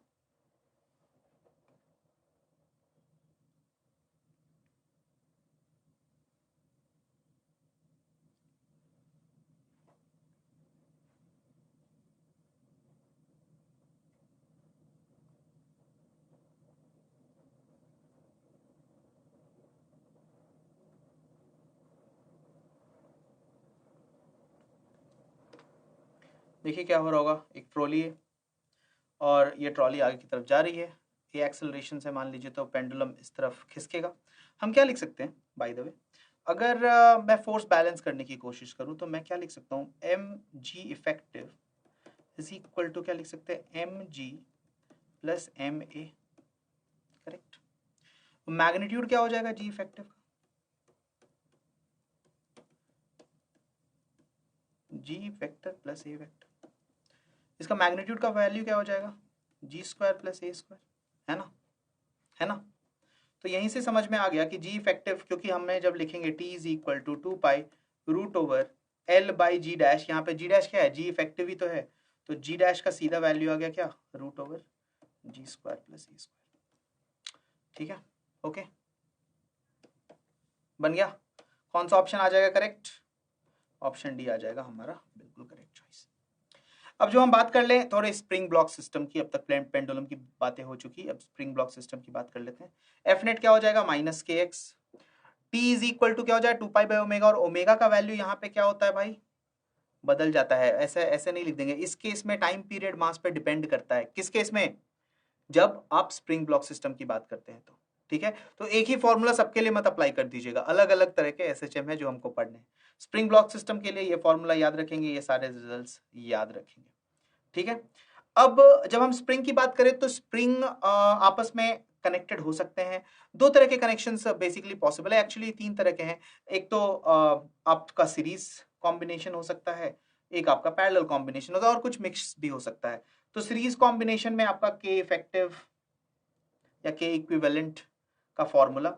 देखिए क्या हो रहा होगा. एक ट्रॉली है और ये ट्रॉली आगे की तरफ जा रही है. ये एक्सेलरेशन से मान लीजिए तो पेंडुलम इस तरफ खिसकेगा. हम क्या लिख सकते हैं बाय द वे? अगर मैं फोर्स बैलेंस करने की कोशिश करूं तो मैं क्या लिख सकता हूं? mg effective is equal to क्या लिख सकते हैं? mg plus ma. Correct. Magnitude क्या हो जाएगा g इफेक्टिव का? g vector plus a vector. इसका मैग्नीट्यूड का वैल्यू क्या हो जाएगा? G square plus a square. है ना? तो यहीं से समझ में आ गया कि जी इफेक्टिव, क्योंकि हमें जब लिखेंगे t is equal to 2 pi root over l by g dash, यहाँ पे जी डैश क्या है? जी इफेक्टिव ही तो है. तो जी डैश का सीधा वैल्यू आ गया क्या? Root over ji square plus a square. ठीक है, ओके, बन गया. कौन सा ऑप्शन आ जाएगा करेक्ट? ऑप्शन डी आ जाएगा हमारा बिल्कुल करेक्ट चॉइस. अब जो हम बात कर लें थोड़े स्प्रिंग ब्लॉक सिस्टम की. अब तक पेंडुलम की बातें हो चुकी, अब स्प्रिंग ब्लॉक सिस्टम की बात कर लेते हैं. एफ नेट क्या हो जाएगा? Minus k x. T is equal to क्या हो जाएगा? 2 पाई बाई ओमेगा. और ओमेगा का वैल्यू यहाँ पे क्या होता है भाई? बदल जाता है. ऐसे ऐसे नहीं लिख देंगे. इस केस में टाइम पीरियड मास पे डिपेंड करता है. किस केस में? जब आप स्प्रिंग ब्लॉक सिस्टम की बात करते हैं तो. ठीक है, तो एक ही फॉर्मूला सबके लिए मत अप्लाई कर दीजिएगा. अलग अलग तरह के एसएचएम है जो हमको पढ़ने. स्प्रिंग ब्लॉक सिस्टम के लिए ये फॉर्मूला याद रखेंगे, ये सारे रिजल्ट्स याद रखेंगे. ठीक है, अब जब हम स्प्रिंग की बात करें तो स्प्रिंग आपस में कनेक्टेड हो सकते हैं. दो तरह के कनेक्शंस बेसिकली पॉसिबल है. एक्चुअली 3 तरह के हैं. एक तो आपका सीरीज कॉम्बिनेशन हो सकता है, एक आपका पैरेलल कॉम्बिनेशन होता है, और कुछ मिक्स भी हो सकता है. तो सीरीज कॉम्बिनेशन में आपका के इफेक्टिव या के इक्विवेलेंट का formula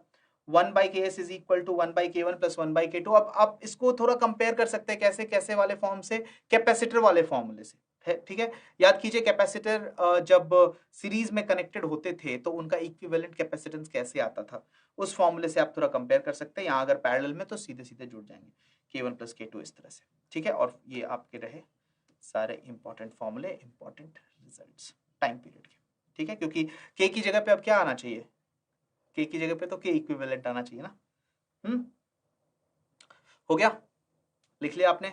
1/ks is equal to 1/k1 plus 1/k2। अब आप इसको थोड़ा कंपेयर कर सकते हैं कैसे कैसे वाले फॉर्म से, कैपेसिटर वाले फॉर्मूले से है, ठीक है। याद कीजिए कैपेसिटर जब सीरीज में कनेक्टेड होते थे तो उनका इक्विवेलेंट कैपेसिटेंस कैसे आता था, उस फॉर्मूले से आप थोड़ा कंपेयर कर सकते हैं। यहाँ अगर पैरेलल में तो सीधे सीधे जुड़ जाएंगे k1 प्लस k2 इस तरह से, ठीक है। और ये आपके रहे सारे इंपॉर्टेंट फॉर्मूले, इंपॉर्टेंट रिजल्ट्स टाइम पीरियड के, ठीक है। क्योंकि k की जगह पे अब क्या आना चाहिए, k की जगह पे तो k इक्विवेलेंट आना चाहिए ना। हो गया, लिख लिया आपने,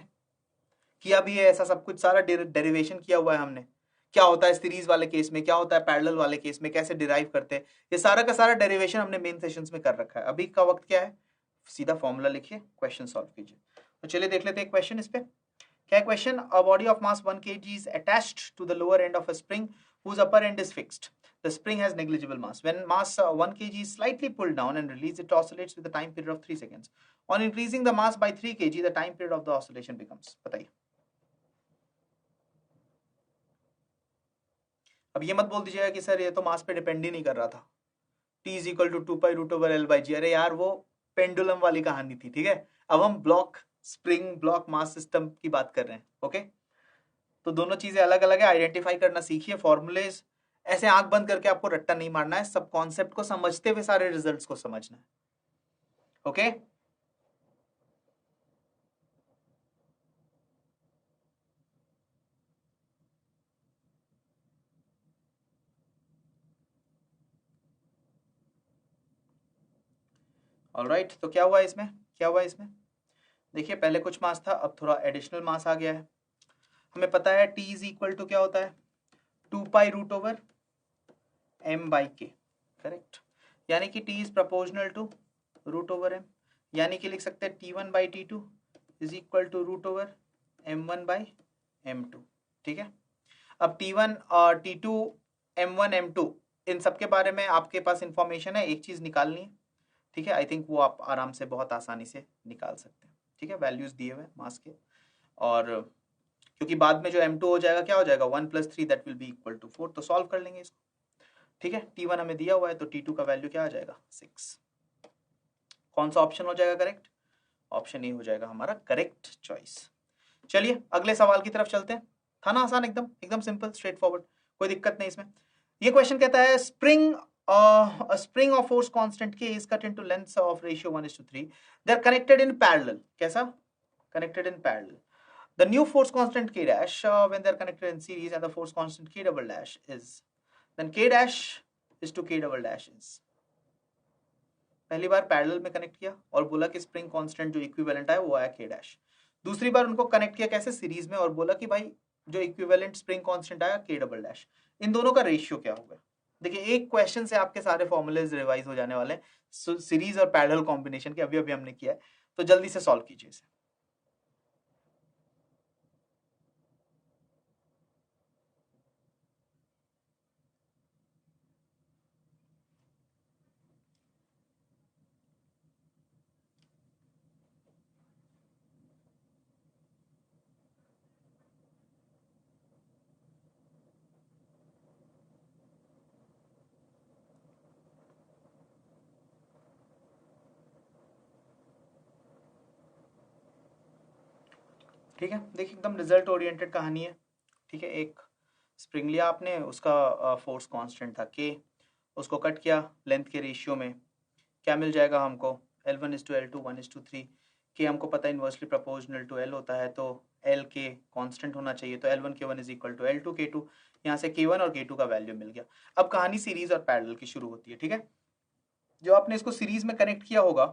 किया भी है ऐसा सब कुछ, सारा डेरिवेशन किया हुआ है हमने, क्या होता है सीरीज वाले केस में, क्या होता है पैरेलल वाले केस में, कैसे डिराइव करते हैं, ये सारा का सारा डेरिवेशन हमने मेन सेशंस में कर रखा है। अभी का वक्त क्या है, सीधा फॉर्मूला लिखिए, क्वेश्चन सॉल्व कीजिए। तो चलिए देख लेते हैं क्वेश्चन इस पे। क्या question, a body of mass 1 kg is attached to the lower end of a spring whose upper end is fixed. The spring has negligible mass. When mass 1 kg is slightly pulled down and released, it oscillates with a time period of 3 seconds. On increasing the mass by 3 kg, the time period of the oscillation becomes, बताइए। अब ये मत बोल दीजिएगा कि sir ये तो मास पे डिपेंड ही नहीं कर रहा था, T is equal to 2π√L/g। अरे यार वो पेंडुलम वाली कहानी थी, ठीक है। अब हम block spring block mass system की बात कर रहे हैं, ओके। तो दोनों चीजें अलग अलग है, आइडेंटिफाई करना सीखिए। फॉर्मूलेज ऐसे आंख बंद करके आपको रट्टा नहीं मारना है, सब कॉन्सेप्ट को समझते हुए सारे रिजल्ट्स को समझना है, ओके। ऑलराइट, तो क्या हुआ इसमें, क्या हुआ इसमें, देखिए पहले कुछ मास था, अब थोड़ा एडिशनल मास आ गया है। हमें पता है T इज इक्वल टू क्या होता है, 2π√m/k, करेक्ट। यानी कि T is proportional to √m, यानी कि लिख सकते हैं T1/T2 is equal to √m1/m2, ठीक है। अब T1 और T2 M1 M2 इन सब के बारे में आपके पास इंफॉर्मेशन है, एक चीज निकालनी है, ठीक है। आई थिंक वो आप आराम से बहुत आसानी से निकाल सकते हैं, ठीक है। वैल्यूज दिए हुए मास के, और क्योंकि बाद में जो M2 हो जाएगा क्या हो जाएगा 1 + 3 that will be equal to 4, तो सॉल्व कर लेंगे इसको, ठीक है। T1 हमें दिया हुआ है तो T2 का वैल्यू क्या आ जाएगा 6। कौन सा ऑप्शन हो जाएगा करेक्ट, ऑप्शन ए हो जाएगा हमारा करेक्ट चॉइस। चलिए अगले सवाल की तरफ चलते हैं, था ना आसान, एकदम एकदम सिंपल स्ट्रेट फॉरवर्ड, कोई दिक्कत नहीं इसमें। ये क्वेश्चन कहता है spring a spring of force constant K is cut into lengths of ratio 1:3. They are connected in parallel. कैसा? Connected in parallel. The new force constant K dash when they are connected in series and the force constant K double dash is, then K dash is to K double dash is. पहली बार parallel में connect किया और बोला कि spring constant जो equivalent है वो आया K dash। दूसरी बार उनको कनेक्ट किया कैसे, सीरीज में, और बोला कि भाई जो इक्विवेलेंट स्प्रिंग कांस्टेंट आया K double dash, इन दोनों का रेशियो क्या होगा। देखिए एक क्वेश्चन से आपके सारे फॉर्मूलेज रिवाइज हो जाने वाले हैं, सीरीज और पैरेलल कॉम्बिनेशन के, अभी अभी हमने किया है, तो जल्दी से सॉल्व कीजिए इसे। ठीक है, देखिए एकदम रिजल्ट ओरिएंटेड कहानी है, ठीक है। एक स्प्रिंग लिया आपने, उसका फोर्स कांस्टेंट था K, उसको कट किया लेंथ के रेशियो में, क्या मिल जाएगा हमको L1:L2 1:3। K हमको पता है इन्वर्सली प्रोपोर्शनल टू L होता है, तो L K कांस्टेंट होना चाहिए, तो L1K1 is equal to L2K2। यहाँ से K1 और K2 का वैल्यू मिल गया। अब कहानी सीरीज और पैरेलल की शुरू होती है, ठीक है। जो आपने इसको सीरीज में कनेक्ट किया होगा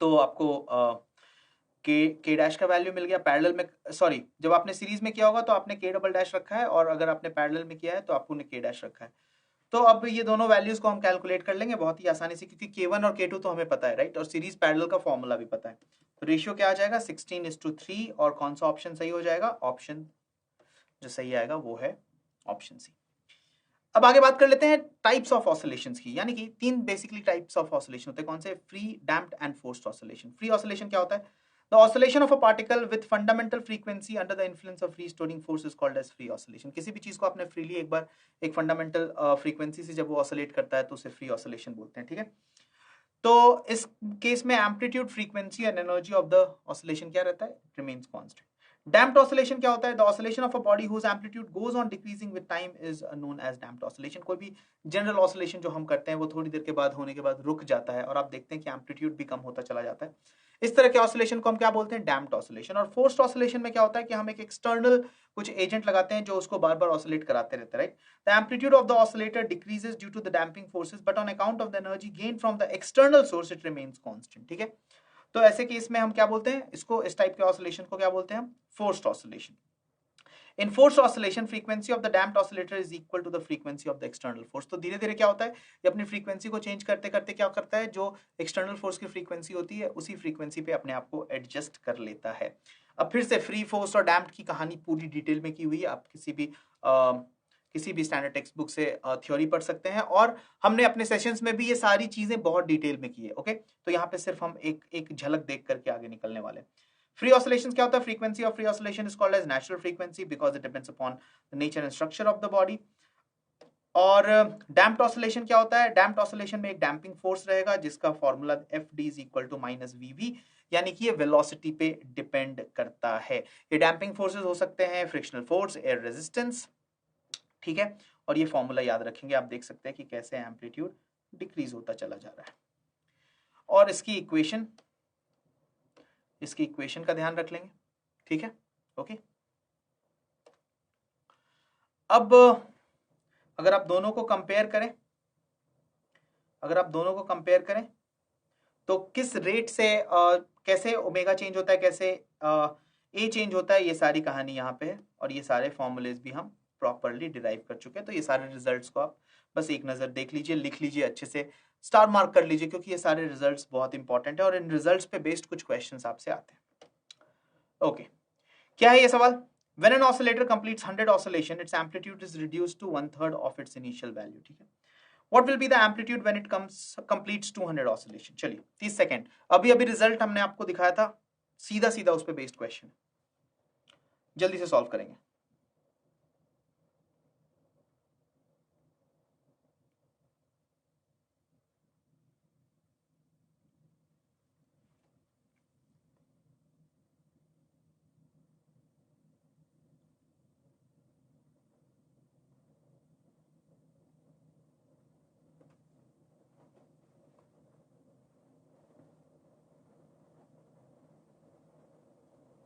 तो आपको के डैश का वैल्यू मिल गया, पैरेलल में सॉरी जब आपने सीरीज में किया होगा तो आपने K डबल डैश रखा है, और अगर आपने पैरेलल में किया है तो आपने K डैश रखा है। तो अब ये दोनों वैल्यूज को हम कैलकुलेट कर लेंगे बहुत ही आसानी से, क्योंकि K1 और K2 तो हमें पता है, राइट, और सीरीज पैरेलल का फॉर्मूला भी पता है। तो रेशियो क्या आ जाएगा 16:3, और कौन सा ऑप्शन सही हो जाएगा, ऑप्शन जो सही आएगा वो है ऑप्शन सी। अब आगे बात कर लेते हैं टाइप्स ऑफ ऑसिलेशंस की, यानी कि तीन बेसिकली टाइप्स ऑफ ऑसिलेशन होते हैं। कौन से, free, damped and forced oscillation. Free oscillation क्या होता है, The oscillation of a particle with fundamental frequency under the influence of free storing force is called as free oscillation. किसी भी चीज को आपने फ्रीली एक बार एक फंडामेंटल फ्रीक्वेंसी से जब वो ऑसिलेट करता है तो उसे फ्री ऑसिलेशन बोलते हैं, ठीक है। तो इस केस में amplitude, frequency and energy of the oscillation क्या रहता है, रिमेन्स कांस्टेंट। डैम्प्ड ऑसिलेशन क्या होता है, the oscillation of a body whose amplitude goes on decreasing with time is known as damped oscillation. कोई भी जनरल ऑसिलेशन जो हम करते हैं वो थोड़ी देर के बाद होने के बाद रुक जाता है और आप देखते हैं कि एम्पलीट्यूड भी कम होता चला जाता है। इस तरह के ऑसिलेशन को हम क्या बोलते हैं, डैम्प्ड ऑसिलेशन। और फोर्स्ड ऑसिलेशन में क्या होता है कि हम एक एक्सटर्नल कुछ एजेंट लगाते हैं जो उसको बार बार ऑसिलेट कराते रहते हैं, right. The amplitude of the oscillator decreases due to the damping forces but on account of the energy gain from the external source it remains constant, ठीक है। तो ऐसे केस में हम क्या बोलते हैं इसको, इस टाइप के ऑसिलेशन को क्या बोलते हैं, forced oscillation. In forced oscillation frequency of the damped oscillator is equal to the frequency of the external force. तो धीरे धीरे क्या होता है, ये अपनी फ्रीक्वेंसी को चेंज करते करते क्या करता है, जो एक्सटर्नल फोर्स की फ्रीक्वेंसी होती है उसी फ्रीक्वेंसी पे अपने आप को एडजस्ट कर लेता है। अब फिर से फ्री फोर्स और डैम्प्ड की कहानी पूरी डिटेल में की हुई है, आप किसी भी स्टैंडर्ड टेक्स्ट बुक से थ्योरी पढ़ सकते हैं, और हमने अपने सेशंस में भी ये सारी चीजें बहुत डिटेल में की है, ओके। तो यहाँ पे सिर्फ हम एक झलक देख करके आगे निकलने वाले। फ्री ऑसिलेशन क्या होता है, frequency of free oscillation is called as natural frequency because it depends upon the nature and structure of the body. और डैम्प्ड ऑसिलेशन क्या होता है, डैम्प्ड ऑसिलेशन में एक डैम्पिंग फोर्स रहेगा जिसका formula FD is equal to minus VV, यानी कि ये वेलोसिटी पे डिपेंड करता है। ये डैम्पिंग फोर्सेस हो सकते हैं फ्रिक्शनल फोर्स, एयर रेजिस्टेंस, ठीक है। और ये फॉर्मूला याद रखेंगे, आप देख सकते हैं कि कैसे एम्पलीट्यूड डिक्रीज होता चला जा रहा है। और इसकी इक्वेशन का ध्यान रख लेंगे, ठीक है, ओके। अब अगर आप दोनों को कंपेयर करें, तो किस रेट से कैसे ओमेगा चेंज होता है, कैसे ए चेंज होता है, ये सारी कहानी यहाँ पे है, और ये सारे फॉर्मूलेज भी हम प्रॉपरली डिराइव कर चुके हैं। तो ये सारे रिजल्ट्स को आप बस एक नजर देख लीजिए, लिख लीजिए अच्छे से, स्टार मार्क कर लीजिए, क्योंकि ये सारे रिजल्ट्स बहुत इंपॉर्टेंट है और इन रिजल्ट्स पे बेस्ड कुछ क्वेश्चंस आपसे आते हैं, ओके। क्या है ये सवाल, when an oscillator completes 100 oscillation its amplitude is reduced to 1/3 of its initial value, ठीक है। What will be the amplitude when it completes 200 oscillation? चलिए 30 सेकेंड, अभी रिजल्ट हमने आपको दिखाया था, सीधा उस पे बेस्ड क्वेश्चन, जल्दी से सॉल्व करेंगे।